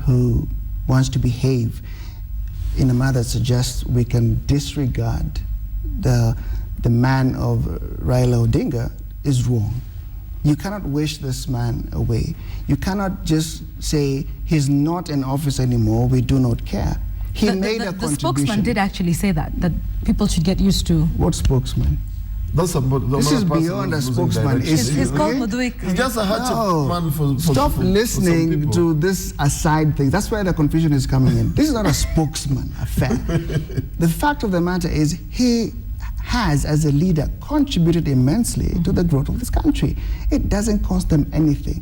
who wants to behave in a manner that suggests we can disregard the man of Raila Odinga is wrong. You cannot wish this man away. You cannot just say he's not in office anymore, we do not care. He made a contribution. The spokesman did actually say that people should get used to. What spokesman? This is beyond a spokesman. It's called Mutua. It's just a hatchet man for Stop listening to this aside thing. That's where the confusion is coming in. This is not a spokesman affair. The fact of the matter is he has, as a leader, contributed immensely to the growth of this country. It doesn't cost them anything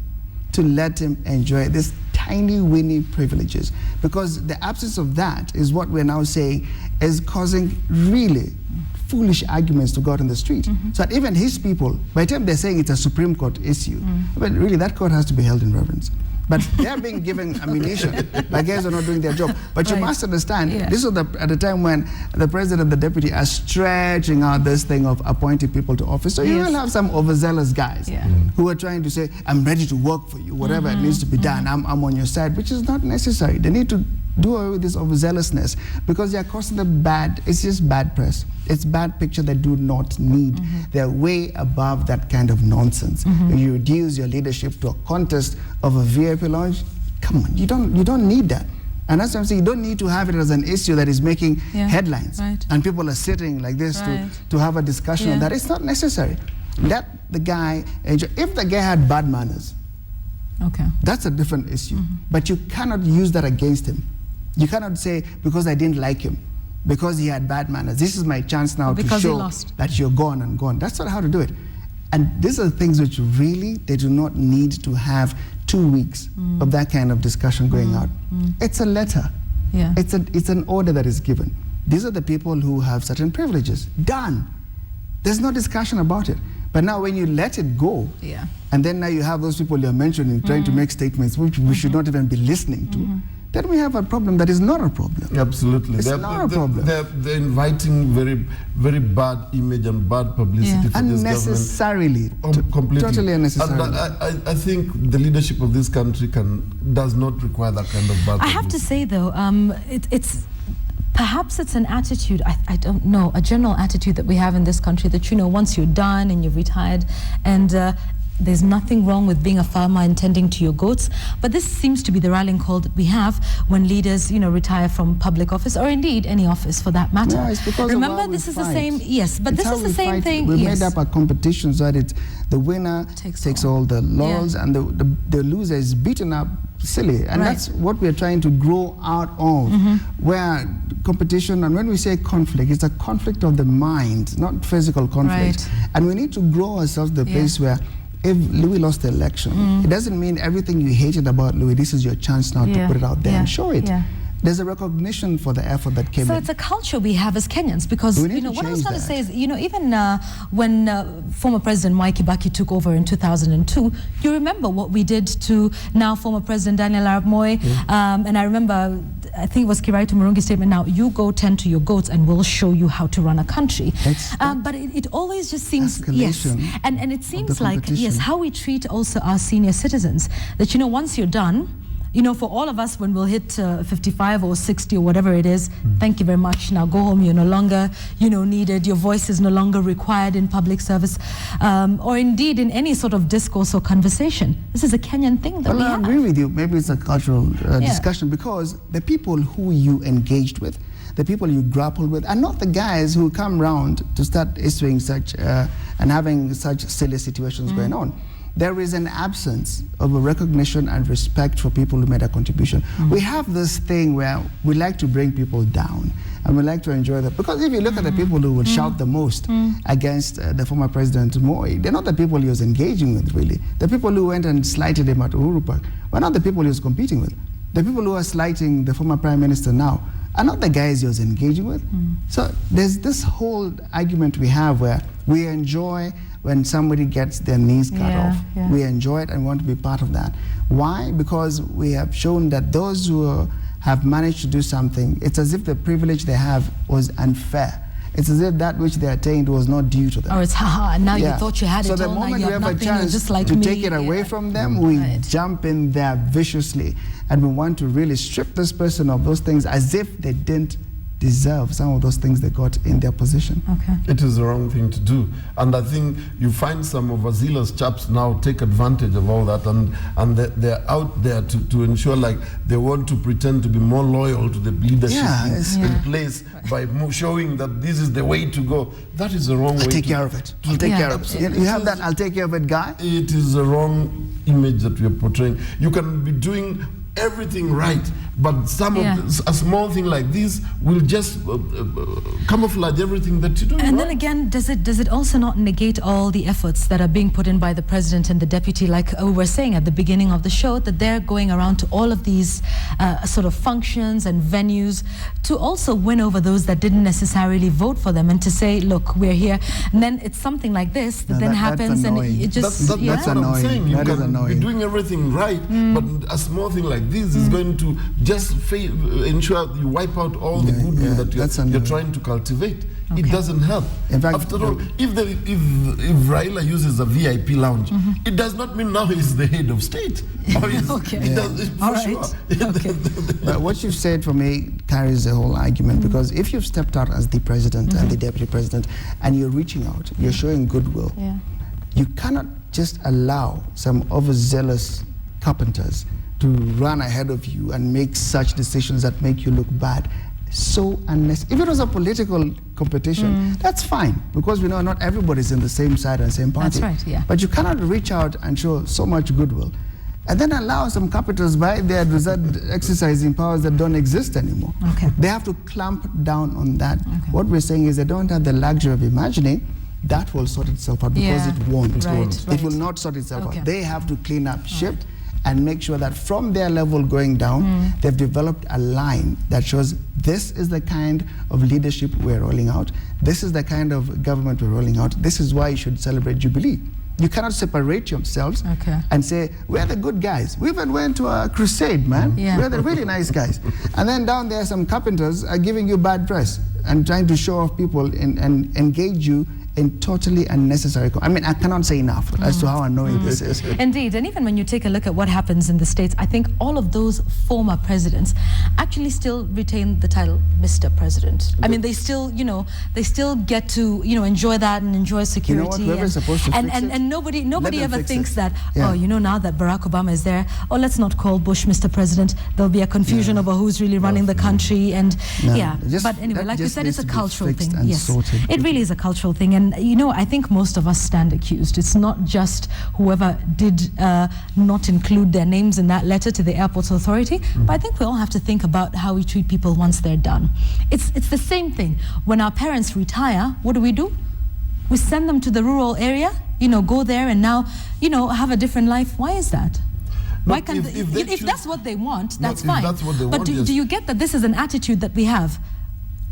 to let him enjoy this tiny, weeny privileges, because the absence of that is what we're now saying is causing really foolish arguments to go out on the street. So that even his people, by the time they're saying it's a Supreme Court issue, but really that court has to be held in reverence. But they're being given ammunition. My guys are not doing their job. But you must understand, this was at the time when the president and the deputy are stretching out this thing of appointing people to office. So you will have some overzealous guys who are trying to say, I'm ready to work for you, whatever it needs to be done, I'm on your side, which is not necessary. They need to do away with this overzealousness, because they are causing the bad, it's just bad press. It's bad picture they do not need. They're way above that kind of nonsense. You reduce your leadership to a contest of a VIP lounge, come on, you don't need that. And that's what I'm saying, you don't need to have it as an issue that is making headlines. And people are sitting like this to have a discussion on that. It's not necessary. Let the guy enjoy. If the guy had bad manners, Okay. That's a different issue. But you cannot use that against him. You cannot say, because I didn't like him, because he had bad manners, this is my chance now to show that you're gone and gone. That's not how to do it. And these are things which really, they do not need to have 2 weeks of that kind of discussion going out. It's a letter. Yeah. It's an order that is given. These are the people who have certain privileges. Done. There's no discussion about it. But now when you let it go, and then now you have those people you're mentioning trying to make statements which we should not even be listening to, then we have a problem that is not a problem. Absolutely. It's not a problem. They're inviting very, very bad image and bad publicity for this unnecessarily. government. Completely. Totally unnecessarily. And I think the leadership of this country does not require that kind of bad publicity. I have to say, though, perhaps it's an attitude, I don't know, a general attitude that we have in this country that, once you're done and you've retired and there's nothing wrong with being a farmer and tending to your goats, but this seems to be the rallying call that we have when leaders, retire from public office or indeed any office for that matter. No, it's because remember, of this is fight. the same. Yes, but it's this is the same thing. We made up a competition so that the winner takes all the laurels and the loser is beaten up silly, and that's what we're trying to grow out of, where competition, and when we say conflict, it's a conflict of the mind, not physical conflict. And we need to grow ourselves to the place where if Louis lost the election, it doesn't mean everything you hated about Louis, this is your chance now to put it out there and show it. There's a recognition for the effort that came in. So it's a culture we have as Kenyans, because what I was going to say is, even when former President Mwai Kibaki took over in 2002, you remember what we did to now former President Daniel Arap Moi, and I remember, I think it was Kiraitu Murungi's statement, now you go tend to your goats and we'll show you how to run a country. But it always just seems, and it seems like, how we treat also our senior citizens, that, once you're done, for all of us, when we'll hit 55 or 60 or whatever it is, thank you very much, now go home, you're no longer, needed, your voice is no longer required in public service, or indeed in any sort of discourse or conversation. This is a Kenyan thing that we have. I agree with you. Maybe it's a cultural discussion, because the people who you engaged with, the people you grappled with, are not the guys who come round to start issuing such, and having such silly situations going on. There is an absence of a recognition and respect for people who made a contribution. We have this thing where we like to bring people down and we like to enjoy that. Because if you look at the people who would shout the most against the former President Moi, they're not the people he was engaging with, really. The people who went and slighted him at Uhuru Park were not the people he was competing with. The people who are slighting the former Prime Minister now are not the guys he was engaging with. So there's this whole argument we have where we enjoy when somebody gets their knees cut off. We enjoy it and want to be part of that. Why? Because we have shown that those who have managed to do something, it's as if the privilege they have was unfair. It's as if that which they attained was not due to them. Or it's haha, and now you thought you had it all, so the moment we have a chance just like to me. take it away from them, we jump in there viciously, and we want to really strip this person of those things as if they didn't deserve some of those things they got in their position. It is the wrong thing to do. And I think you find some of Azila's chaps now take advantage of all that, and they're out there to ensure like they want to pretend to be more loyal to the leadership in place by showing that this is the way to go. That is the wrong way. I'll take care of it. I'll take care of it. You have that I'll take care of it guy? It is the wrong image that we are portraying. You can be doing everything right, but a small thing like this will just camouflage everything that you do. And then again, does it also not negate all the efforts that are being put in by the president and the deputy, like we were saying at the beginning of the show, that they're going around to all of these sort of functions and venues to also win over those that didn't necessarily vote for them, and to say, look, we're here. And then it's something like this that then happens, and it just that's what I'm saying. You can be doing everything right, but a small thing like this is going to just ensure you wipe out all the goodwill that you're trying to cultivate. It doesn't help. In fact, after all, if Raila uses a VIP lounge, it does not mean now he's the head of state. But what you've said for me carries the whole argument, because if you've stepped out as the president and the deputy president and you're reaching out, you're showing goodwill, you cannot just allow some overzealous carpenters to run ahead of you and make such decisions that make you look bad. So unnecessary. If it was a political competition, that's fine, because we know not everybody's in the same side and same party. That's right, But you cannot reach out and show so much goodwill. and then allow some capitals by there to start exercising powers that don't exist anymore. Okay. They have to clamp down on that. Okay. What we're saying is they don't have the luxury of imagining that will sort itself out, because Yeah. it won't. Right, It will not sort itself Okay. out. They have to clean up shit and make sure that from their level going down, they've developed a line that shows this is the kind of leadership we're rolling out. This is the kind of government we're rolling out. This is why you should celebrate Jubilee. You cannot separate yourselves and say, we're the good guys. We even went to a crusade, man. Yeah. We're the really nice guys. And then down there, some carpenters are giving you bad press and trying to show off people and engage you in totally unnecessary. I mean, I cannot say enough as to how annoying this is. Indeed, and even when you take a look at what happens in the States, I think all of those former presidents actually still retain the title Mr. President. I mean, they still, they still get to, enjoy that and enjoy security. Whoever's supposed to fix it, and nobody ever thinks that, Yeah. now that Barack Obama is there, let's not call Bush Mr. President. There'll be a confusion over who's really running the country. And but anyway, like you said, it's a cultural thing. Yes, sorted. it really is a cultural thing. And I think most of us stand accused. It's not just whoever did not include their names in that letter to the airports authority, but I think we all have to think about how we treat people once they're done. It's the same thing. When our parents retire, what do? We send them to the rural area, go there and now, have a different life. Why is that? Why can't if that's what they want, that's fine. That's what they but want, do you get that this is an attitude that we have?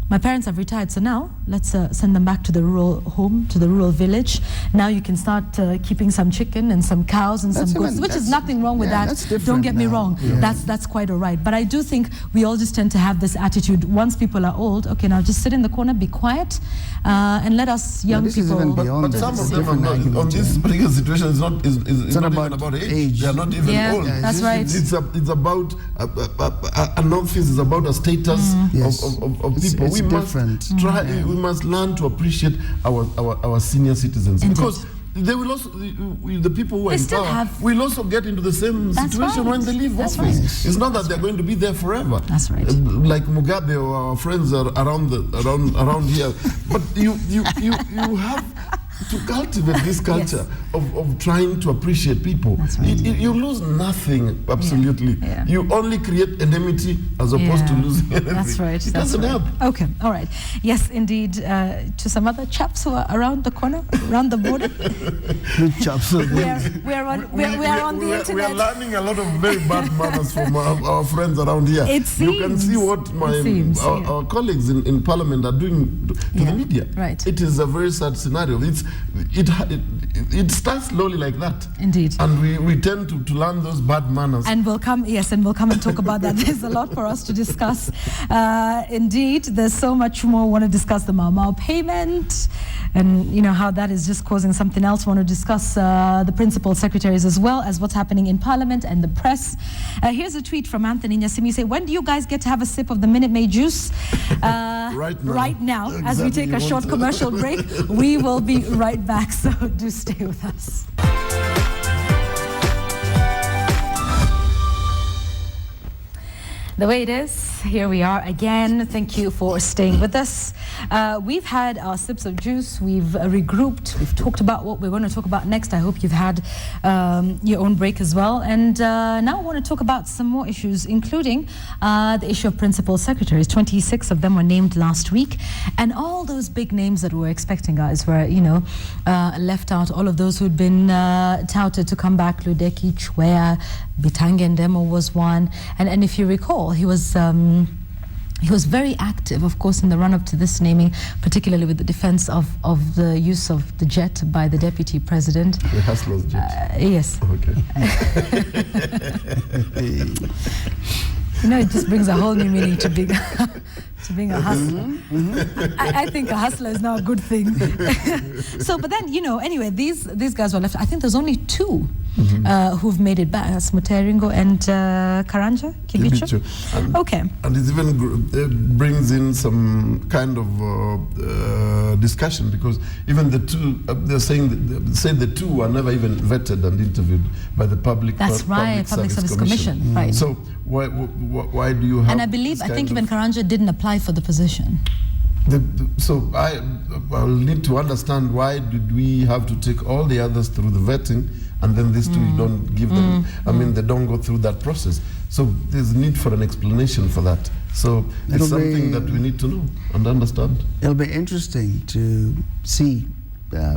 My parents have retired, so now let's send them back to the rural home, to the rural village. Now you can start keeping some chicken and some cows and some goats, which is nothing wrong with that. Don't get me wrong. Yeah. That's quite all right. But I do think we all just tend to have this attitude. Once people are old, okay, now just sit in the corner, be quiet, and let us young this is people. even beyond But some this. of them are not, on this particular situation is not even about age. They are not even old. That's right. It's about an office. It's about a status Yes. of people. It's We different. must try. We must learn to appreciate our senior citizens. Indeed. Because they will also, the people who are They in still power have- will also get into the same That's situation right. when they leave That's office. right. It's not that they're going to be there forever. That's right. Like Mugabe or our friends are around here. But you have to cultivate this culture of trying to appreciate people. That's right. You lose nothing, absolutely. Yeah. You only create enmity as opposed to losing anything. That's right. It doesn't help. Okay, all right. Yes, indeed. To some other chaps who are around the corner, around the border. We are on the We internet. are learning a lot of very bad manners from our friends around here. It You can seems. see what our colleagues in Parliament are doing to the media. Right. It is a very sad scenario. It starts slowly like that. Indeed. And we tend to learn those bad manners. And we'll come and talk about that. There's a lot for us to discuss. Indeed, there's so much more. We want to discuss the Mau payment and how that is just causing something else. We want to discuss the principal secretaries as well as what's happening in Parliament and the press. Here's a tweet from Anthony Nyasimi. Say, when do you guys get to have a sip of the Minute Maid juice? Right now, as we take a short commercial break. We will be right back, so do stay with us. The way it is, here we are again. Thank you for staying with us. We've had our sips of juice, we've regrouped, we've talked about what we're going to talk about next. I hope you've had your own break as well. And now I want to talk about some more issues, including the issue of principal secretaries. 26 of them were named last week. And all those big names that we were expecting, guys, were, left out. All of those who'd been touted to come back, Ludeki, Chwea, Bitange Ndemo was one. And if you recall, he was very active, of course, in the run-up to this naming, particularly with the defense of the use of the jet by the deputy president. The hustler's jet. Yes. Okay. It just brings a whole new meaning to being a hustler. I think a hustler is now a good thing. So, but then, anyway, these guys were left. I think there's only two who've made it back. That's Muteringo and Karanja Kibicho. Okay. And it even brings in some kind of discussion, because even the two, they're saying the two were never even vetted and interviewed by the public. That's right, Public Service Commission. Right. So why do you have? And I think even Karanja didn't apply for the position. So I'll need to understand, why did we have to take all the others through the vetting and then these two you don't give them, I mean, they don't go through that process. So there's need for an explanation for that. So it's something that we need to know and understand. It'll be interesting to see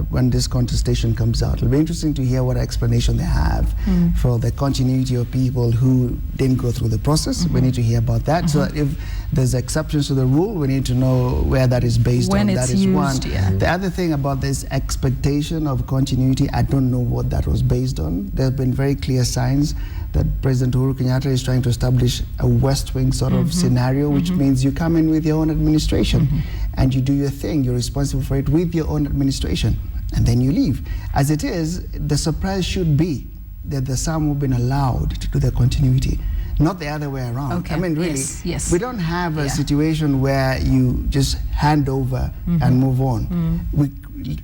when this contestation comes out. It'll be interesting to hear what explanation they have for the continuity of people who didn't go through the process. We need to hear about that. So that if there's exceptions to the rule, we need to know where that is based when on. It's that is used, one. yeah. The other thing about this expectation of continuity, I don't know what that was based on. There have been very clear signs that President Uhuru Kenyatta is trying to establish a West Wing sort of scenario, which means you come in with your own administration and you do your thing. You're responsible for it with your own administration, and then you leave. As it is, the surprise should be that the some who've been allowed to do their continuity, not the other way around. Okay. I mean, really, yes. we don't have a situation where you just hand over and move on. We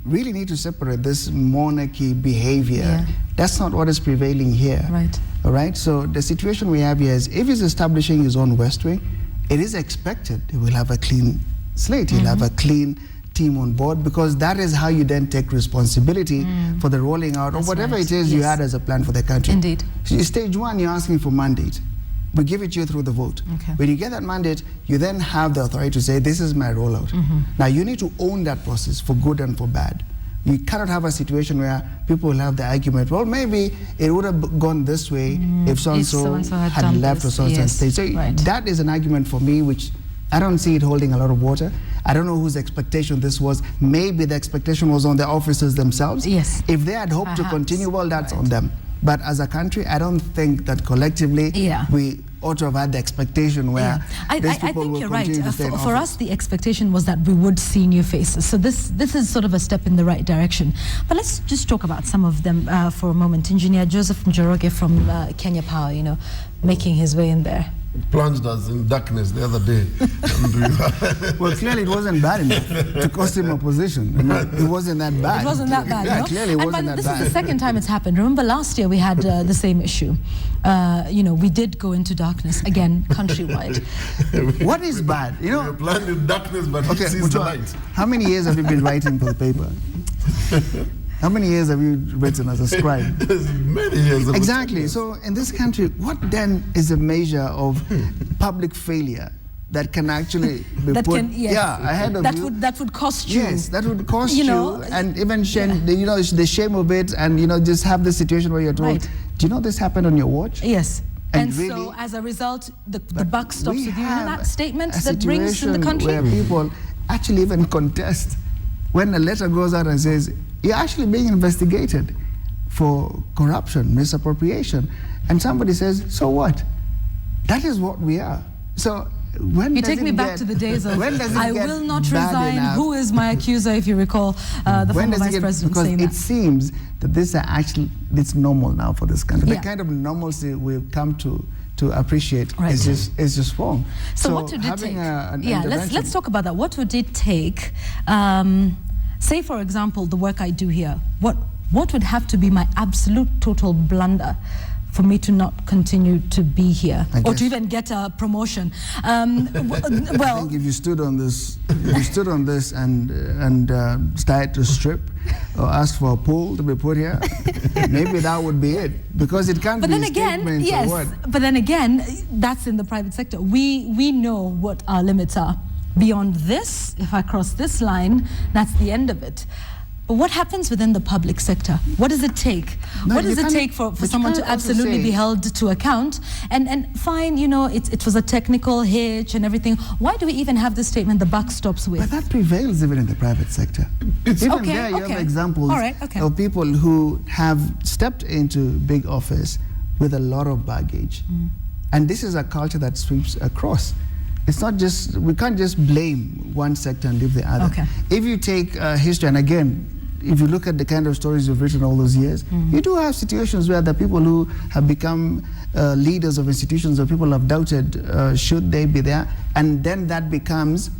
really need to separate this monarchy behavior. Yeah. That's not what is prevailing here. Right. All right, so the situation we have here is if he's establishing his own West Wing, it is expected he will have a clean slate, he'll have a clean team on board, because that is how you then take responsibility for the rolling out of whatever it is you had as a plan for the country. Indeed. So stage one, you're asking for mandate. We give it to you through the vote. Okay. When you get that mandate, you then have the authority to say, this is my rollout. Now you need to own that process for good and for bad. You cannot have a situation where people will have the argument, well, maybe it would have gone this way if so-and-so had left or so-and-so stayed. So that is an argument for me, which I don't see it holding a lot of water. I don't know whose expectation this was. Maybe the expectation was on the officers themselves. Yes. If they had hoped to continue, well, that's on them. But as a country, I don't think that collectively we ought to have had the expectation where these people I think will you're continue right. to stay in For office. us, the expectation was that we would see new faces. So this is sort of a step in the right direction. But let's just talk about some of them for a moment. Engineer Joseph Njoroge from Kenya Power, you know, making his way in there. Plunged us in darkness the other day. Well, clearly it wasn't bad enough to cost him a position. I mean, it wasn't that bad. It wasn't that bad, Yeah, no? clearly it wasn't that this bad. is the second time it's happened. Remember last year we had the same issue. You know, we did go into darkness again countrywide. What is bad? You We're know, blind in darkness, but he sees the light. how many years have you been writing for the paper? How many years have you written as a scribe? Many years. Exactly. So in this country, what then is a measure of public failure that can actually be put ahead of you? That would cost you. Yes, that would cost you, know, and even shame, you know, the shame of it, and you know, just have this situation where you're told, do you know this happened on your watch? Yes. And really, so as a result, the buck stops with you. You know have that statement a that rings in the country? where people actually even contest when a letter goes out and says, you're actually being investigated for corruption, misappropriation. And somebody says, so what? That is what we are. So when you does take me it back get, to the days of I will not bad resign. enough? Who is my accuser? If you recall, the former vice president because saying it that. seems that this are actually, it's normal now for this country. Yeah. The kind of normalcy we've come to appreciate is just wrong. So what would it take? Let's talk about that. What would it take? Say, for example, the work I do here. What would have to be my absolute total blunder for me to not continue to be here or to even get a promotion? Well, I think if you stood on this, and started to strip or ask for a poll to be put here, maybe that would be it. Because it can't but be then again, statements yes. or what. But then again, that's in the private sector. We know what our limits are. Beyond this, if I cross this line, that's the end of it. But what happens within the public sector? What does it take? What does it take for someone to absolutely be held to account? And fine, you know, it was a technical hitch and everything. Why do we even have this statement, the buck stops with? But that prevails even in the private sector. Even there you have examples of people who have stepped into big office with a lot of baggage. And this is a culture that sweeps across. It's not just, we can't just blame one sector and leave the other. If you take history, and again, if you look at the kind of stories you've written all those years, you do have situations where the people who have become leaders of institutions or people have doubted, should they be there? And then that becomes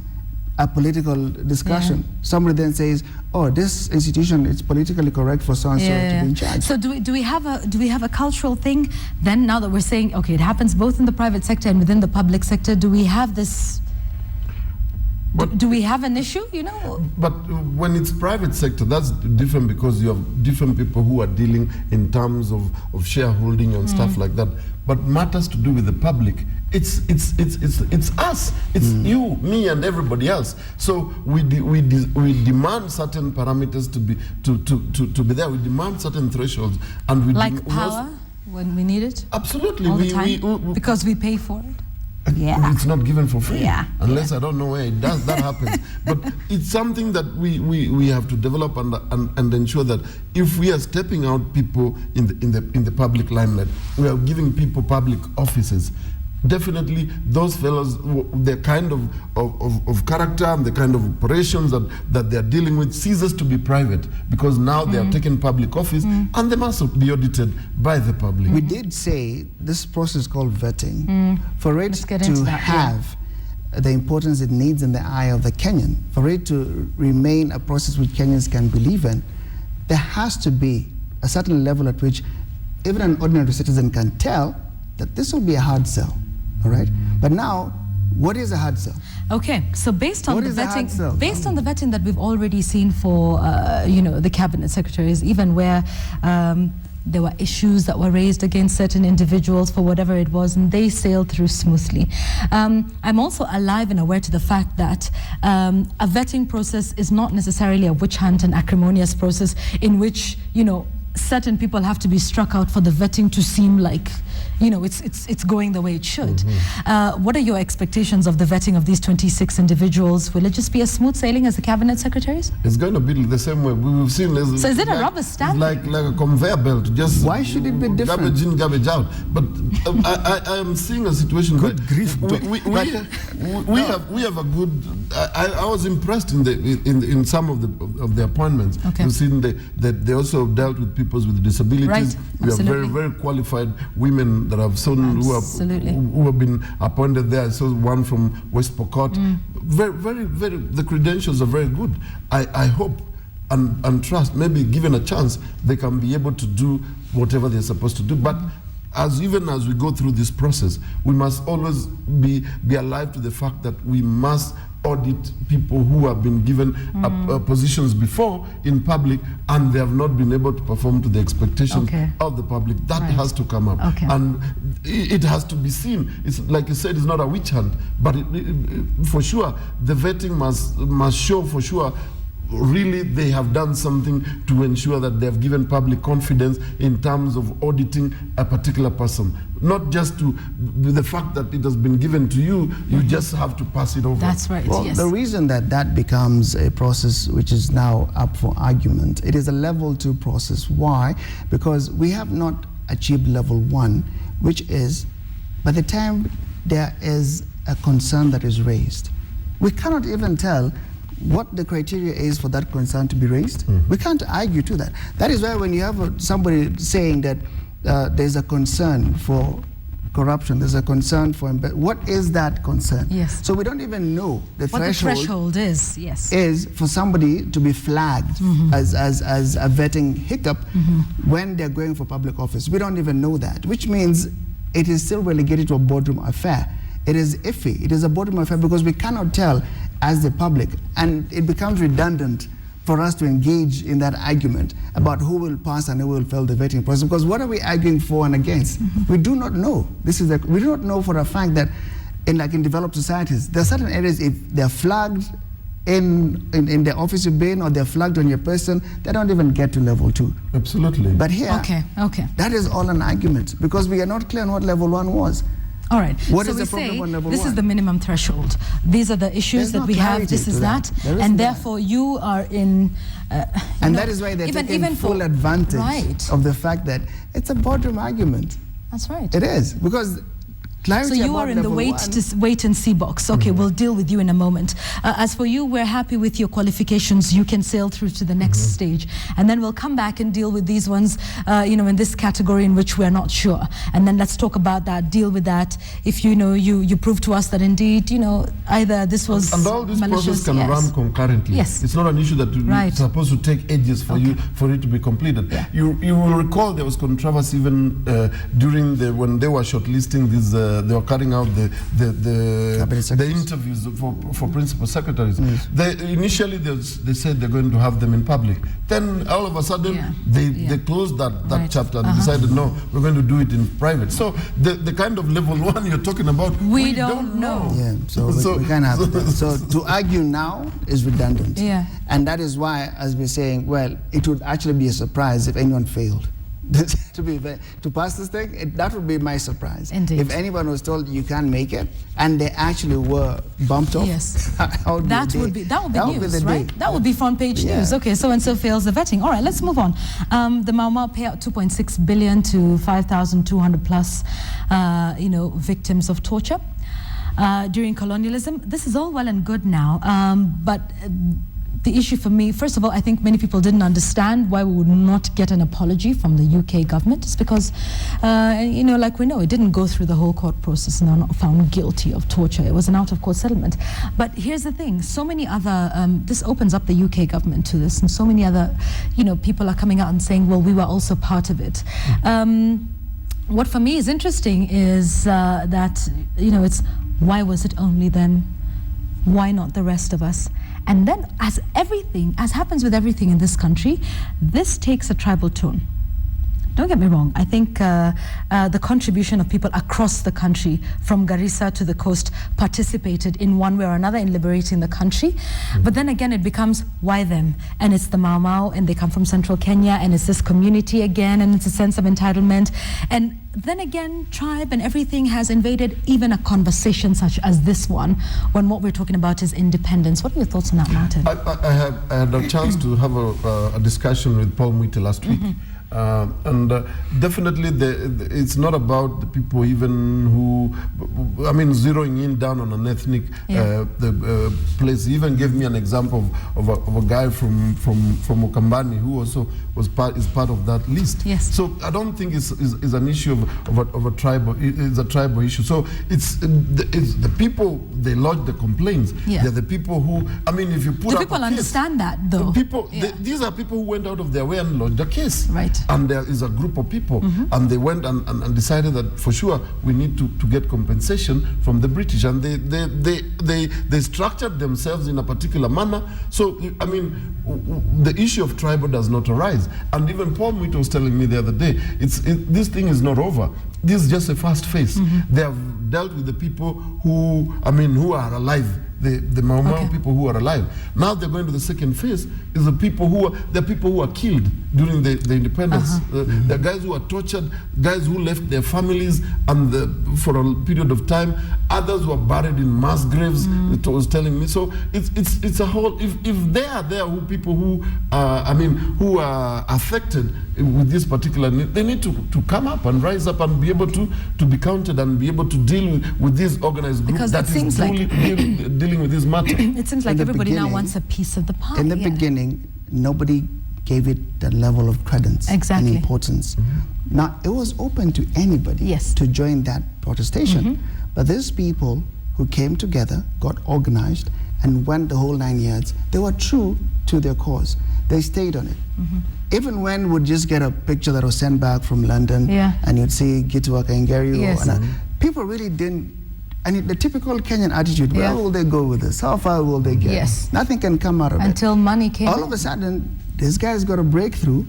a political discussion. Somebody then says, oh, this institution, it's politically correct for so-and-so to be in charge. So do we have a cultural thing then, now that we're saying, okay, it happens both in the private sector and within the public sector? Do we have this do we have an issue, you know? But when it's private sector, that's different because you have different people who are dealing in terms of shareholding and stuff like that. But matters to do with the public, it's us, it's you, me, and everybody else. So we demand certain parameters to be there. We demand certain thresholds, and we like power when we need it. Absolutely, all the time, because we pay for it. Yeah, it's not given for free. Yeah, unless I don't know where it does. That happens. But it's something that we have to develop and ensure that if we are stepping out people in the public limelight, we are giving people public offices. Definitely, those fellows, the kind of character and the kind of operations that they are dealing with ceases to be private, because now they are taking public office and they must be audited by the public. We did say this process called vetting, for it to have the importance it needs in the eye of the Kenyan, for it to remain a process which Kenyans can believe in, there has to be a certain level at which even an ordinary citizen can tell that this will be a hard sell. All right, but now, what is a hard sell? Okay, so based on the vetting that we've already seen for the cabinet secretaries, even where there were issues that were raised against certain individuals for whatever it was, and they sailed through smoothly. I'm also alive and aware to the fact that a vetting process is not necessarily a witch hunt and acrimonious process in which certain people have to be struck out for the vetting to seem like it's going the way it should. What are your expectations of the vetting of these 26 individuals? Will it just be a smooth sailing as the cabinet secrataries? It's going to be the same way we've seen. So is it a rubber stamp? Like a conveyor belt. Just why should it be different? Garbage in, garbage out. But I am seeing a situation. Good grief! We have a good. I was impressed in some of the appointments. Okay. You've seen that they also dealt with people with disabilities. Right. We have very, very qualified women that have who have been appointed there. I saw one from West Pokot. Very, very, very. The credentials are very good. I hope and trust, maybe given a chance, they can be able to do whatever they're supposed to do. But even as we go through this process, we must always be alive to the fact that we must audit people who have been given positions before in public and they have not been able to perform to the expectations of the public. That has to come up. And it has to be seen. It's like you said, it's not a witch hunt, but for sure, the vetting must show for sure really they have done something to ensure that they have given public confidence in terms of auditing a particular person. Not just to the fact that it has been given to you, you just have to pass it over. That's right, well, yes. The reason that becomes a process which is now up for argument, it is a level 2 process. Why? Because we have not achieved level 1, which is by the time there is a concern that is raised, we cannot even tell what the criteria is for that concern to be raised. We can't argue to that. That is why when you have somebody saying that there's a concern for corruption, there's a concern for what is that concern? Yes. So we don't even know the what threshold. The threshold is, yes. Is for somebody to be flagged as a vetting hiccup when they're going for public office. We don't even know that, which means it is still relegated to a boardroom affair. It is iffy. It is a boardroom affair because we cannot tell as the public, and it becomes redundant for us to engage in that argument about who will pass and who will fail the vetting process, because what are we arguing for and against? We do not know. We do not know for a fact that in developed societies, there are certain areas, if they're flagged in the office you've been or they're flagged on your person, they don't even get to level 2. Absolutely. But here, that is all an argument because we are not clear on what level 1 was. All right. What so is the problem on level 1? This is the minimum threshold. These are the issues that we have. This is that. And therefore you are in... and that is why they're taking full advantage of the fact that it's a boardroom argument. That's right. It is. Because clarity. So you are in the wait and see box. Okay, we'll deal with you in a moment. As for you, we're happy with your qualifications. You can sail through to the next stage, and then we'll come back and deal with these ones, in this category in which we're not sure. And then let's talk about that. Deal with that. If you prove to us that indeed, either this was and all this process can run concurrently. Yes, it's not an issue that is supposed to take ages for it to be completed. Yeah. You will recall there was controversy even during when they were shortlisting these they were carrying out the interviews for principal secretaries. Initially they said they're going to have them in public. Then all of a sudden they closed that chapter and decided no, we're going to do it in private. So the kind of level 1 you're talking about, we don't know. Yeah, so we can't have that. So to argue now is redundant. Yeah. And that is why, as we're saying, well, it would actually be a surprise if anyone failed. To pass this thing, that would be my surprise. Indeed. If anyone was told you can't make it, and they actually were bumped off, that would be news, right? That would be front page news. Okay, so and so fails the vetting. All right, let's move on. The Mau Mau payout 2.6 billion to 5,200 plus, victims of torture during colonialism. This is all well and good now, but the issue for me, first of all, I think many people didn't understand why we would not get an apology from the UK government. It's because, like we know, it didn't go through the whole court process and are not found guilty of torture. It was an out-of-court settlement. But here's the thing, so many other, this opens up the UK government to this, and so many other, people are coming out and saying, well, we were also part of it. What for me is interesting is that, it's why was it only them? Why not the rest of us? And then, as happens with everything in this country, this takes a tribal tone. Don't get me wrong, I think the contribution of people across the country, from Garissa to the coast, participated in one way or another in liberating the country. But then again, it becomes, why them? And it's the Mau Mau, and they come from central Kenya, and it's this community again, and it's a sense of entitlement. And then again, tribe and everything has invaded even a conversation such as this one, when what we're talking about is independence. What are your thoughts on that, Martin? I had a chance to have a discussion with Paul Mutua last week. And definitely it's not about the people even who, zeroing in down on an ethnic place. He even gave me an example of a guy from Okambani who also is part of that list. Yes. So I don't think it's an issue of a tribal, it's a tribal issue. So it's the people, they lodge the complaints. Yeah. They're the people who, if you put Do up people a case, understand that though? These are people who went out of their way and lodged the case. Right. And there is a group of people, and they went and decided that for sure we need to get compensation from the British, and they structured themselves in a particular manner. So the issue of tribal does not arise. And even Paul Mutua was telling me the other day, this thing is not over. This is just a first phase. They have dealt with the people who are alive. The Mau Mau people who are alive. Now they're going to the second phase, is the people who are killed during the independence. The guys who are tortured, guys who left their families and for a period of time. Others were buried in mass graves. It was telling me. So it's a whole. If they are there, people who are affected with this particular need, they need to come up and rise up and be able to be counted and be able to deal with this organized group because that is dealing with this matter. It seems like everybody now wants a piece of the pie. In the beginning, nobody gave it that level of credence and importance. Now, it was open to anybody to join that protestation. But these people who came together, got organized, and went the whole 9 years, they were true to their cause. They stayed on it. Even when we'd just get a picture that was sent back from London, and you'd see Gitu Wakengeri, people really didn't. And the typical Kenyan attitude, where will they go with this? How far will they get? Nothing can come out of it. Until money came. All of a sudden, this guy's got a breakthrough,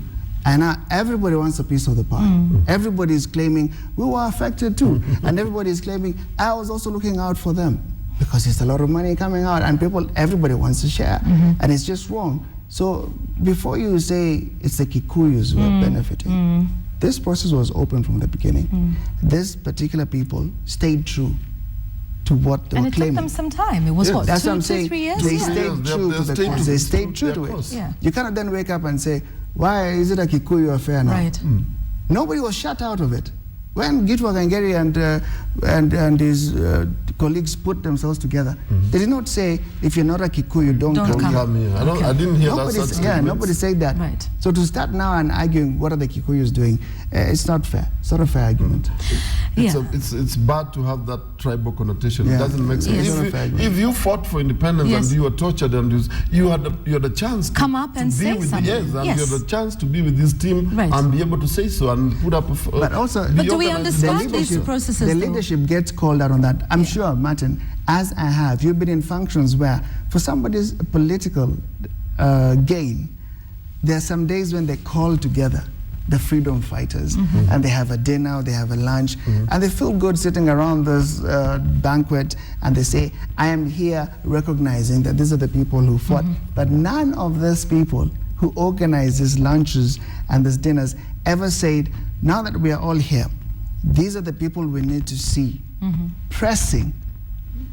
and now everybody wants a piece of the pie. Everybody is claiming, we were affected too. And everybody is claiming, I was also looking out for them. Because there's a lot of money coming out, and everybody wants to share. And it's just wrong. So before you say it's the Kikuyus who are benefiting, this process was open from the beginning. These particular people stayed true to what they were claiming. And it took them some time. It was what, that's 2 what I'm to saying. 3 years? They stayed true to the cause. They stayed true to it. You cannot then wake up and say, why is it a Kikuyu affair now? Right. Nobody was shut out of it. When Gitu Wakengeri and his colleagues put themselves together, they did not say, if you're not a Kikuyu, don't come here. I didn't hear that. Nobody said that. Right. So to start now and arguing what are the Kikuyus doing, it's not fair. It's not a fair argument. It's bad to have that tribal connotation. It doesn't make sense. If you fought for independence and you were tortured and you had the chance to come up and say something. You had the chance to be with this team and be able to say so and put up. But do we we understand these processes? The leadership gets called out on that. I'm sure, Martin, as I have, you've been in functions where for somebody's political gain, there are some days when they call together the freedom fighters, and they have a dinner, they have a lunch, and they feel good sitting around this banquet, and they say, I am here recognizing that these are the people who fought. But none of these people who organize these lunches and these dinners ever said, now that we are all here, these are the people we need to see pressing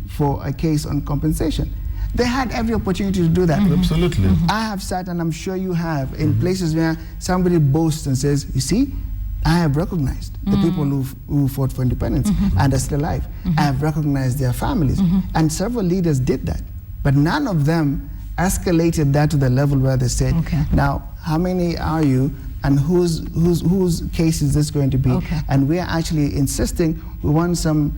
for a case on compensation. They had every opportunity to do that. Absolutely. I have sat, and I'm sure you have, in places where somebody boasts and says, you see, I have recognized the people who fought for independence and are still alive. I have recognized their families. And several leaders did that. But none of them escalated that to the level where they said, now, how many are you? And whose case is this going to be? And we are actually insisting we want some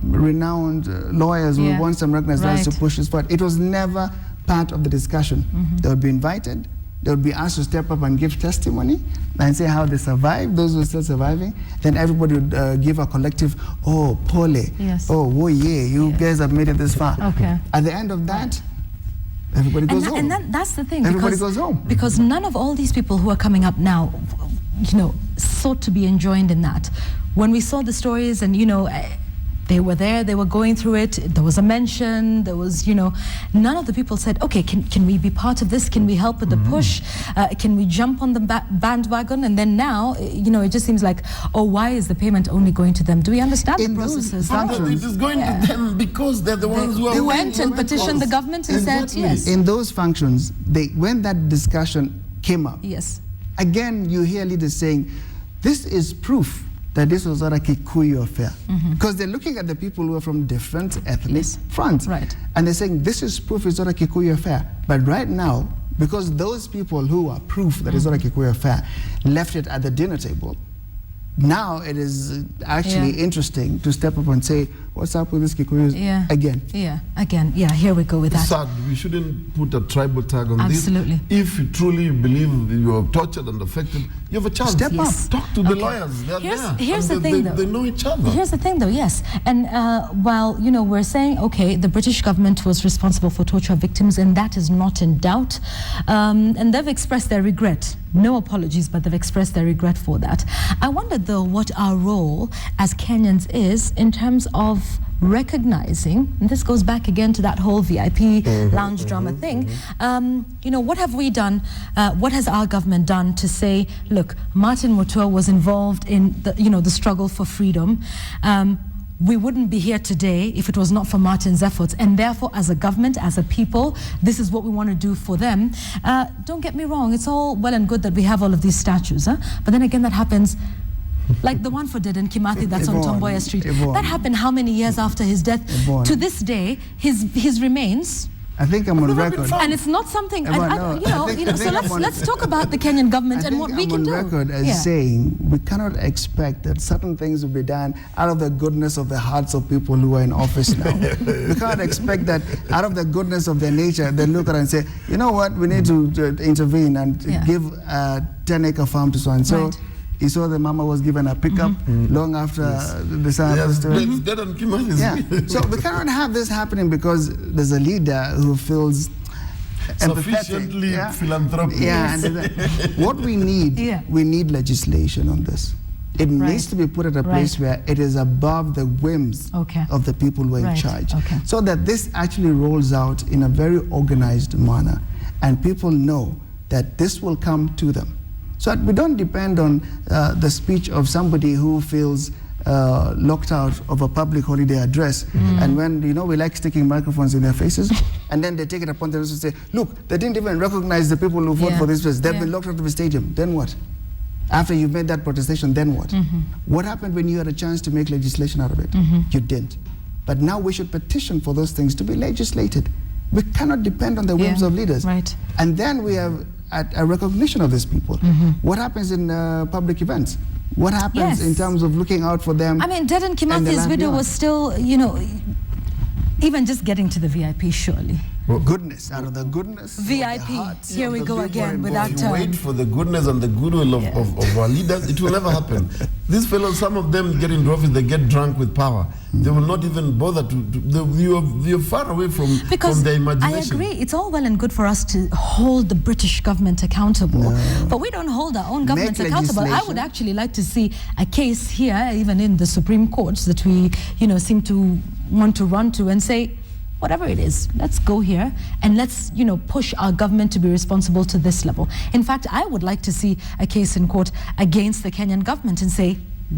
renowned lawyers, we want some recognized lawyers to push this forward. It was never part of the discussion. They would be invited, they would be asked to step up and give testimony and say how they survived, those who are still surviving. Then everybody would give a collective, oh, pole, oh yeah, you guys have made it this far. At the end of that, everybody goes home. And that's the thing. Everybody goes home. Because none of all these people who are coming up now, you know, sought to be enjoined in that. When we saw the stories and, you know, they were there, they were going through it, there was a mention, there was, you know, none of the people said, okay, can we be part of this? Can we help with the push? Can we jump on the bandwagon? And then now, you know, it just seems like, oh, why is the payment only going to them? Do we understand the processes? It is going to them because they're the ones who are... They went and petitioned the government and said, yes. In those functions, when that discussion came up, again, you hear leaders saying, this is proof that this was not a Kikuyu affair. Because they're looking at the people who are from different ethnic fronts. And they're saying, this is proof it's not a Kikuyu affair. But right now, because those people who are proof that it's not a Kikuyu affair left it at the dinner table, now it is actually interesting to step up and say, what's up with this Kikuyus again? Again, here we go with that. Sad, we shouldn't put a tribal tag on Absolutely. this. If you truly believe that you are tortured and affected, you have a chance. Step up. Talk to the lawyers. They're there. Here's the thing, though. They know each other. Here's the thing, though, yes. And while, you know, we're saying, okay, the British government was responsible for torture victims, and that is not in doubt. And they've expressed their regret. No apologies, but they've expressed their regret for that. I wonder, though, what our role as Kenyans is in terms of recognizing, and this goes back again to that whole VIP lounge drama thing, you know, what have we done, what has our government done to say, look, Martin Mutua was involved in the, you know, the struggle for freedom. We wouldn't be here today if it was not for Martin's efforts, and therefore as a government, as a people, this is what we want to do for them. Don't get me wrong, it's all well and good that we have all of these statues, but then again that happens, like the one for Dedan Kimathi that's on Tomboya Street. That happened how many years after his death? To this day, his remains, I think I'm on record. and it's not something, so let's talk about the Kenyan government and what we can do. I'm on record as saying we cannot expect that certain things will be done out of the goodness of the hearts of people who are in office now. We can't expect that out of the goodness of their nature, they look at it and say, you know what, we need to intervene and give a 10-acre farm to so-and-so. He saw the mama was given a pickup long after the son was to So we cannot have this happening because there's a leader who feels sufficiently philanthropic. And what we need legislation on this. It needs to be put at a place where it is above the whims of the people who are in charge. So that this actually rolls out in a very organized manner and people know that this will come to them. So we don't depend on the speech of somebody who feels locked out of a public holiday address. And when, you know, we like sticking microphones in their faces, and then they take it upon themselves to say, look, they didn't even recognize the people who fought for this place. They've been locked out of the stadium. Then what? After you've made that protestation, then what? What happened when you had a chance to make legislation out of it? You didn't. But now we should petition for those things to be legislated. We cannot depend on the whims of leaders. And then we have a recognition of these people. What happens in public events? What happens in terms of looking out for them? I mean, Dedan Kimathi's video was still, you know, even just getting to the VIP, surely. goodness, out of the goodness. VIP. Of the hearts Here of we the go people again with involved. that If you wait for the goodness and the goodwill of our leaders, it will never happen. These fellows, some of them get into office, they get drunk with power. They will not even bother you're far away from their imagination. I agree. It's all well and good for us to hold the British government accountable, but we don't hold our own government accountable. I would actually like to see a case here, even in the Supreme Courts, that we, seem to want to run to and say, whatever it is, let's go here and let's, push our government to be responsible to this level. In fact, I would like to see a case in court against the Kenyan government and say,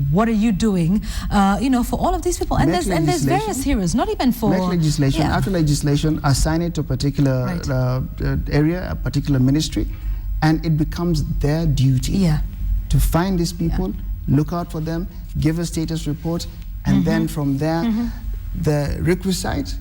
what are you doing, for all of these people? And there's various heroes, not even for... Make legislation, after legislation, assign it to a particular area, a particular ministry, and it becomes their duty to find these people, look out for them, give a status report, and then from there, the requisite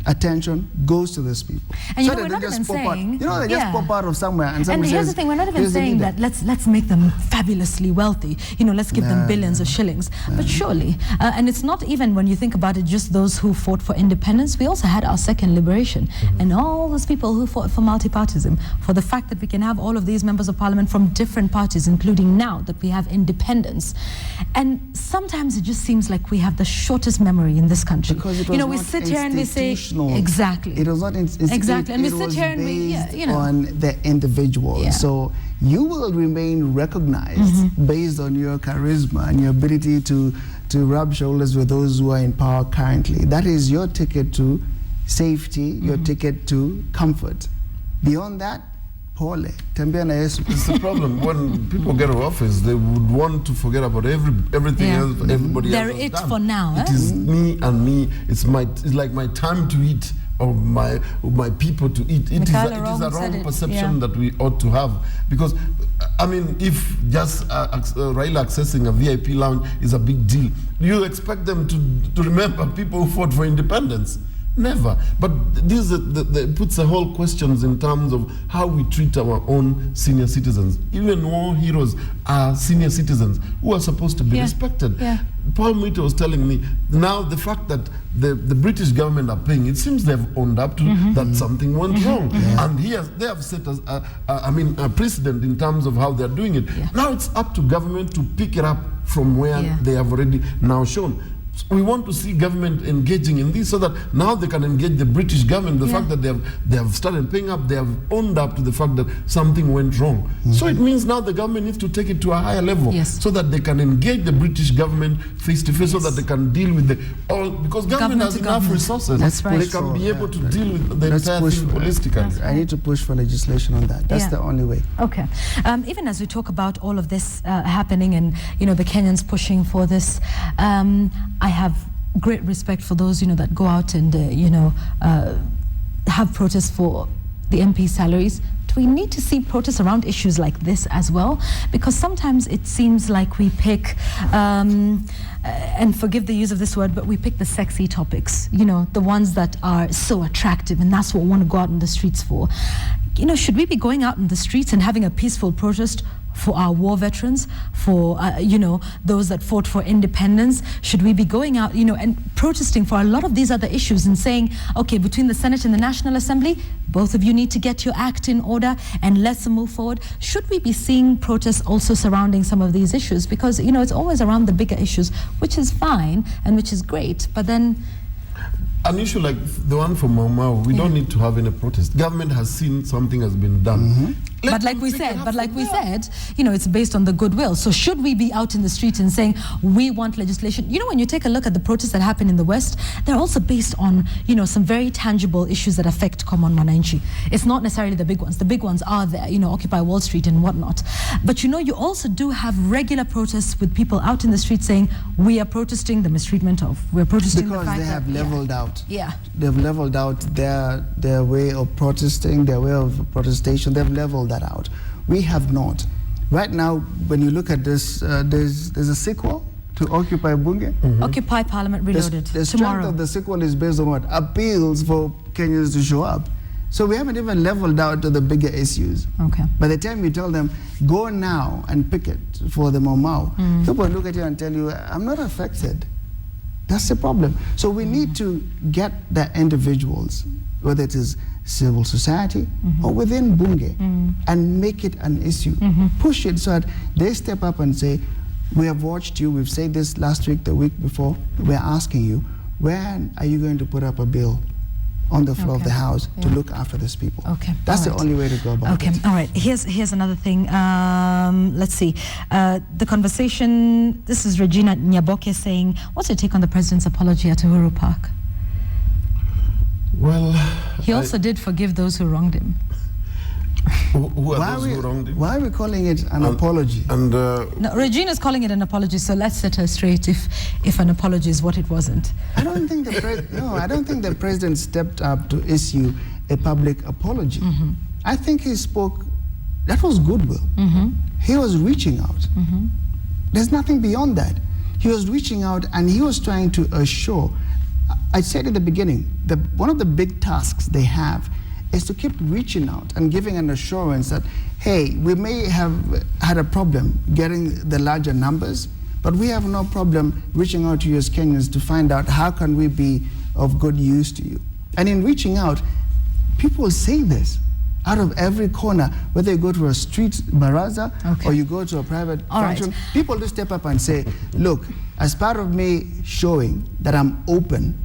attention goes to these people. And so we're not even saying... they just pop out of somewhere and someone says... And here's the thing, we're not even saying that let's make them fabulously wealthy, let's give them billions of shillings. But surely, and it's not even, when you think about it, just those who fought for independence. We also had our second liberation. And all those people who fought for multipartyism, for the fact that we can have all of these members of parliament from different parties, including now that we have independence. And sometimes it just seems like we have the shortest memory in this country. Because it was we sit here and we say... Exactly. It was not exactly, and we sit here and we, on the individual. So you will remain recognized based on your charisma and your ability to rub shoulders with those who are in power currently. That is your ticket to safety, your ticket to comfort. Beyond that, pole. Tembea na Yesu. It's the problem. When people get out of office, they would want to forget about everything else, everybody else. They're it for now. It is me and me. It's like my time to eat, or my people to eat. It is a wrong perception that we ought to have. Because, if just Raila accessing a VIP lounge is a big deal, you expect them to remember people who fought for independence? Never. But this puts the whole questions in terms of how we treat our own senior citizens. Even war heroes are senior citizens who are supposed to be respected. Paul Mutua was telling me, now the fact that the British government are paying, it seems they've owned up to that something went wrong. And they have set us, a precedent in terms of how they're doing it. Now it's up to government to pick it up from where they have already now shown. We want to see government engaging in this so that now they can engage the British government. The fact that they have started paying up, they have owned up to the fact that something went wrong. So it means now the government needs to take it to a higher level so that they can engage the British government face to face, so that they can deal with because government has enough resources. They can be able to deal with the entire thing holistically. I need to push for legislation on that. That's the only way. Okay. Even as we talk about all of this happening and the Kenyans pushing for this, I have great respect for those, that go out and, have protests for the MP salaries. Do we need to see protests around issues like this as well? Because sometimes it seems like we pick, and forgive the use of this word, but we pick the sexy topics, the ones that are so attractive, and that's what we want to go out in the streets for. Should we be going out in the streets and having a peaceful protest for our war veterans, for those that fought for independence? Should we be going out and protesting for a lot of these other issues and saying, okay, between the Senate and the National Assembly, both of you need to get your act in order and let's move forward? Should we be seeing protests also surrounding some of these issues? Because it's always around the bigger issues, which is fine and which is great, but then an issue like the one from Mau, we don't need to have any protest. Government has seen something has been done. But like we said, it's based on the goodwill. So should we be out in the streets and saying we want legislation? When you take a look at the protests that happen in the West, they're also based on, some very tangible issues that affect common Mwananchi. It's not necessarily the big ones. The big ones are there, Occupy Wall Street and whatnot. But you also do have regular protests with people out in the street saying we are protesting the mistreatment of, we're protesting because the fact they have leveled out. They've leveled out their way of protesting, their way of protestation. They've leveled that out. We have not. Right now, when you look at this, there's a sequel to Occupy Bunge. Occupy Parliament Reloaded. The strength of the sequel is based on what? Appeals for Kenyans to show up. So we haven't even leveled out to the bigger issues. Okay. By the time you tell them, go now and picket for the Mau, people look at you and tell you, I'm not affected. That's the problem. So we need to get the individuals, whether it is civil society or within Bunge, and make it an issue. Push it so that they step up and say, we have watched you, we've said this last week, the week before, we're asking you, when are you going to put up a bill on the floor of the House to look after these people? Okay. That's the only way to go about it. Okay, all right. Here's another thing. Let's see. The conversation, this is Regina Nyaboke saying, what's your take on the president's apology at Uhuru Park? Well, he also did forgive those who wronged him. Who are those who wronged him? Why are we calling it an apology? No, Regina's calling it an apology, so let's set her straight if an apology is what it wasn't. I don't think I don't think the president stepped up to issue a public apology. I think he spoke, that was goodwill. He was reaching out. There's nothing beyond that. He was reaching out and he was trying to assure, I said in the beginning, that one of the big tasks they have is to keep reaching out and giving an assurance that, hey, we may have had a problem getting the larger numbers, but we have no problem reaching out to you as Kenyans to find out how can we be of good use to you. And in reaching out, people say this out of every corner, whether you go to a street baraza or you go to a private function, people do step up and say, look, as part of me showing that I'm open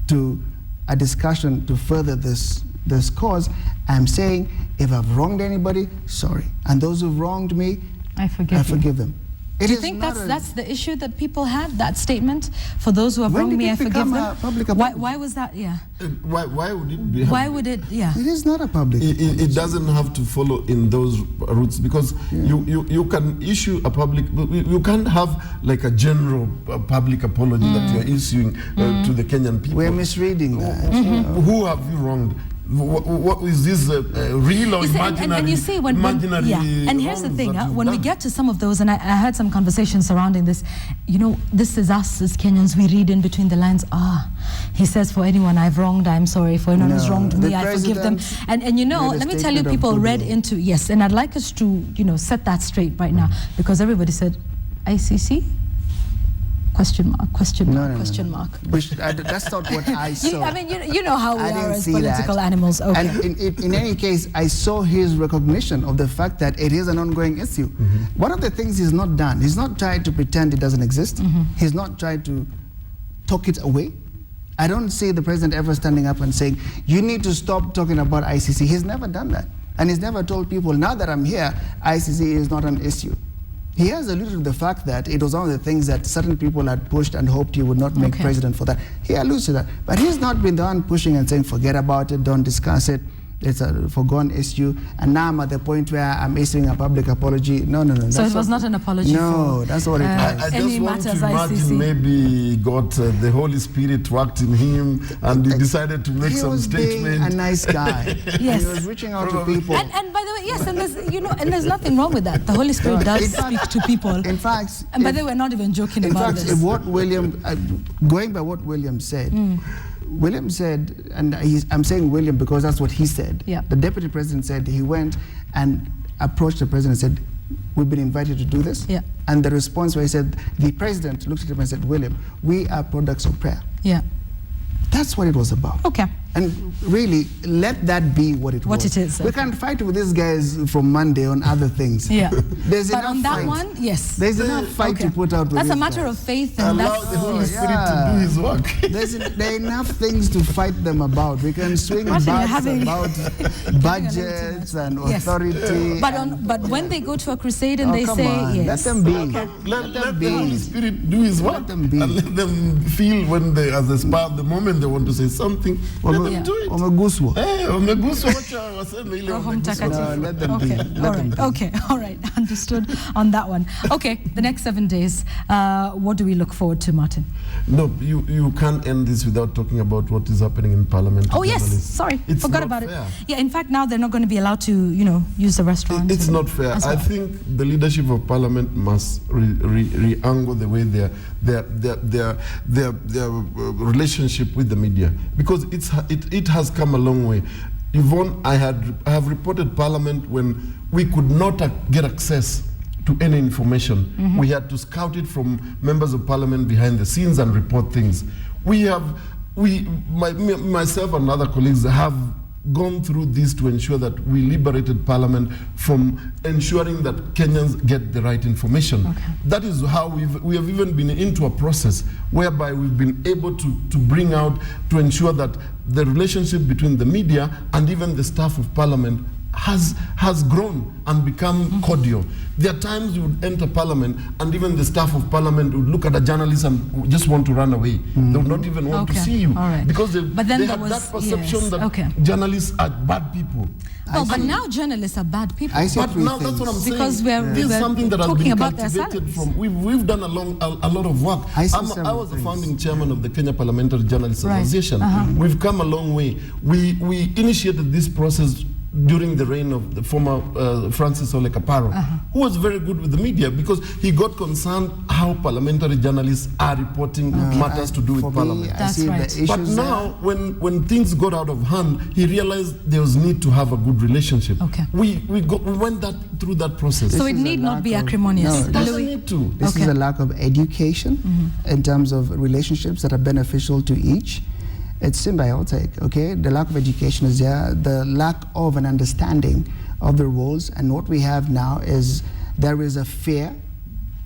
to a discussion to further this cause, I'm saying if I've wronged anybody, sorry. And those who've wronged me, I forgive them. Do you think that's the issue that people had, that statement? For those who have wronged me, I forgive them? Why was that? Yeah. Why would it be? Why would it? Yeah. It is not a public. It doesn't have to follow in those routes because you can issue a public. You can't have like a general public apology that you are issuing to the Kenyan people. We're misreading that. Who have you wronged? What is this real or imaginary? And you see, and here's the thing, when we get to some of those, and I heard some conversations surrounding this, you know, this is us as Kenyans, we read in between the lines, he says, for anyone I've wronged, I'm sorry. For anyone who's wronged me, I forgive them. And you know, let me tell you, people read into, yes, and I'd like us to, you know, set that straight right now, because everybody said, ICC? Question mark. That's not what I saw. I mean, you know how we are as political animals. Okay. And in any case, I saw his recognition of the fact that it is an ongoing issue. One of the things he's not done, he's not tried to pretend it doesn't exist. He's not tried to talk it away. I don't see the president ever standing up and saying, you need to stop talking about ICC. He's never done that. And he's never told people, now that I'm here, ICC is not an issue. He has alluded to the fact that it was one of the things that certain people had pushed and hoped he would not make president for that. He alludes to that. But he's not been the one pushing and saying, forget about it, don't discuss it. It's a forgone issue. And now I'm at the point where I'm issuing a public apology. No. So it was not an apology No, that's what it was. I just want to imagine maybe he got the Holy Spirit worked in him and he decided to make some statement. He was being a nice guy. Yes. He was reaching out to people. And by the way, yes, and there's, you know, and there's nothing wrong with that. The Holy Spirit does speak to people. In fact, and by the way, we're not even joking about this. In fact, what William, going by what William said, William said, and I'm saying William because that's what he said. The deputy president said he went and approached the president and said, we've been invited to do this. And the response where he said, the president looked at him and said, William, we are products of prayer. That's what it was about. Okay. And really, let that be what it was. What it is. We can't fight with these guys from Monday on other things. There's but enough on that fight. one, yes. There's enough fight to put out with That's a these matter guys. of faith. And allow the Holy Spirit to do his work. There are enough things to fight them about. We can swing bats about budgets and authority. But when they go to a crusade and they say, let them be. Let the Holy Spirit do his work. Let them be. And let them feel when they, as a spark, the moment they want to say something, let them do it. Hey, let them be. Okay, all right, understood on that one. Okay, the next 7 days, what do we look forward to, Martin? No, you can't end this without talking about what is happening in Parliament. Oh yes, sorry, forgot about it. Yeah, in fact, now they're not going to be allowed to, you know, use the restaurant. It's not fair. Well. I think the leadership of Parliament must re-angle the way their relationship with the media, because it has come a long way. Yvonne, I have reported Parliament when we could not get access to any information. We had to scout it from members of parliament behind the scenes and report things. Myself and other colleagues have gone through this to ensure that we liberated Parliament from ensuring that Kenyans get the right information. Okay. That is how we have even been into a process whereby we've been able to bring out, to ensure that the relationship between the media and even the staff of Parliament has grown and become cordial. There are times you would enter Parliament and even the staff of Parliament would look at a journalist and just want to run away. They would not even want to see you. All right. Because they have have that perception that journalists are bad people. Well, but now journalists are bad people. But now that's what I'm saying. Because this is something that has talking been about their cultivated salaries. from. We've done a lot of work. I was the founding chairman of the Kenya Parliamentary Journalists Association. We've come a long way. We initiated this process during the reign of the former Francis Ole Kaparo, who was very good with the media because he got concerned how parliamentary journalists are reporting matters to do with Parliament. That's right. But now, when things got out of hand, he realized there was need to have a good relationship. Okay. We went through that process. So it need not be acrimonious. No, it doesn't need to. This is a lack of education in terms of relationships that are beneficial to each. It's symbiotic, okay? The lack of education is there, the lack of an understanding of the roles, and what we have now is there is a fear.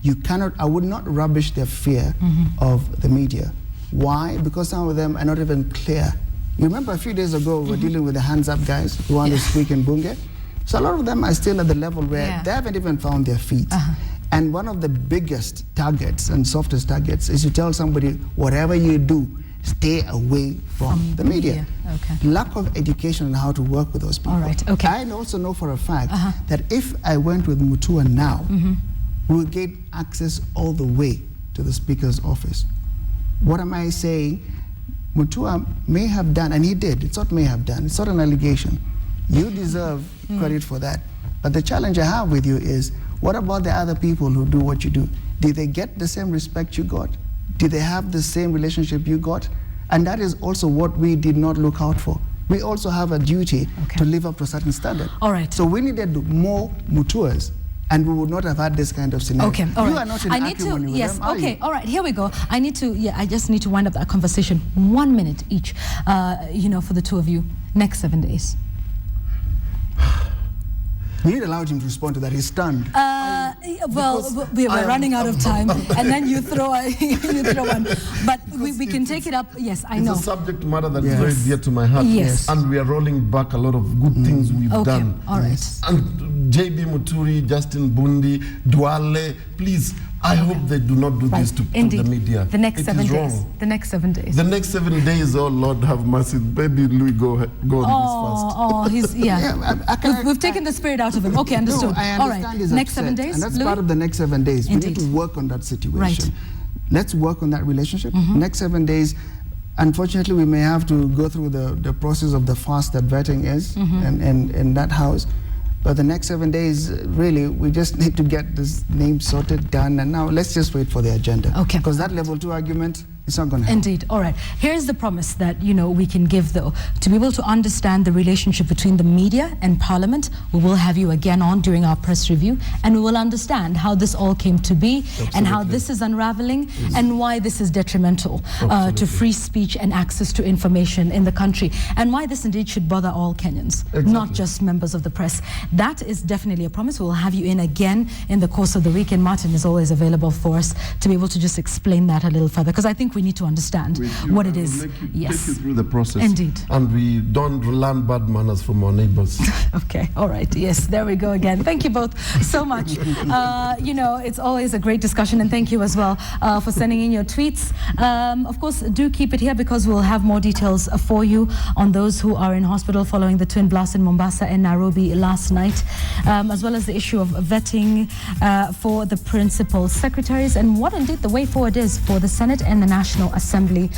I would not rubbish the fear of the media. Why? Because some of them are not even clear. You remember a few days ago, we were dealing with the hands up guys who want to speak in Bunge. So a lot of them are still at the level where they haven't even found their feet. And one of the biggest targets and softest targets is to tell somebody, whatever you do, stay away from the media. Okay. Lack of education on how to work with those people. All right, okay. I also know for a fact that if I went with Mutua now, we would get access all the way to the Speaker's office. What am I saying? Mutua may have done, and he did, it's not may have done, it's not an allegation. You deserve credit for that. But the challenge I have with you is, what about the other people who do what you do? Did they get the same respect you got? Did they have the same relationship you got? And that is also what we did not look out for. We also have a duty to live up to a certain standard. All right. So we needed more Mutuas, and we would not have had this kind of scenario. Okay, all right. You are not in acrimony with them, are you? All right, here we go. I just need to wind up that conversation. 1 minute each, for the two of you. Next 7 days. You need to allow him to respond to that. He's stunned. We're running out of time, and then you throw one. But we can take it up. Yes, I know. It's a subject matter that is very dear to my heart. Yes. And we are rolling back a lot of good things we've done. All right. And JB Muturi, Justin Bundi, Duale, please, I hope they do not do this to the media. The next 7 days. Wrong. The next 7 days. The next 7 days, oh Lord have mercy. Baby Louis, go on this fast. We've taken the spirit out of him. Okay, understood. No, I understand. All right. Next 7 days. And that's part of the next 7 days. Indeed. We need to work on that situation. Right. Let's work on that relationship. Next 7 days, unfortunately, we may have to go through the process of the fast that vetting is in that house. But the next 7 days, really, we just need to get this name sorted, done, and now let's just wait for the agenda. Okay. Because that level 2 argument, it's not going to happen. Indeed. All right. Here's the promise that, we can give, though. To be able to understand the relationship between the media and Parliament, we will have you again on during our press review, and we will understand how this all came to be, and how this is unraveling, and why this is detrimental to free speech and access to information in the country, and why this indeed should bother all Kenyans, not just members of the press. That is definitely a promise. We'll have you in again in the course of the week, and Martin is always available for us to be able to just explain that a little further, because I think we need to understand what it is. Take you through the process. Indeed. And we don't learn bad manners from our neighbors. Okay, all right. Yes, there we go again. Thank you both so much. It's always a great discussion, and thank you as well for sending in your tweets. Of course, do keep it here, because we'll have more details for you on those who are in hospital following the twin blasts in Mombasa and Nairobi last night, as well as the issue of vetting for the principal secretaries, and what indeed the way forward is for the Senate and the National Assembly.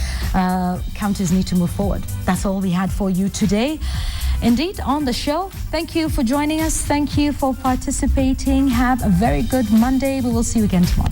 Counties need to move forward. That's all we had for you today. Indeed, on the show. Thank you for joining us. Thank you for participating. Have a very good Monday. We will see you again tomorrow.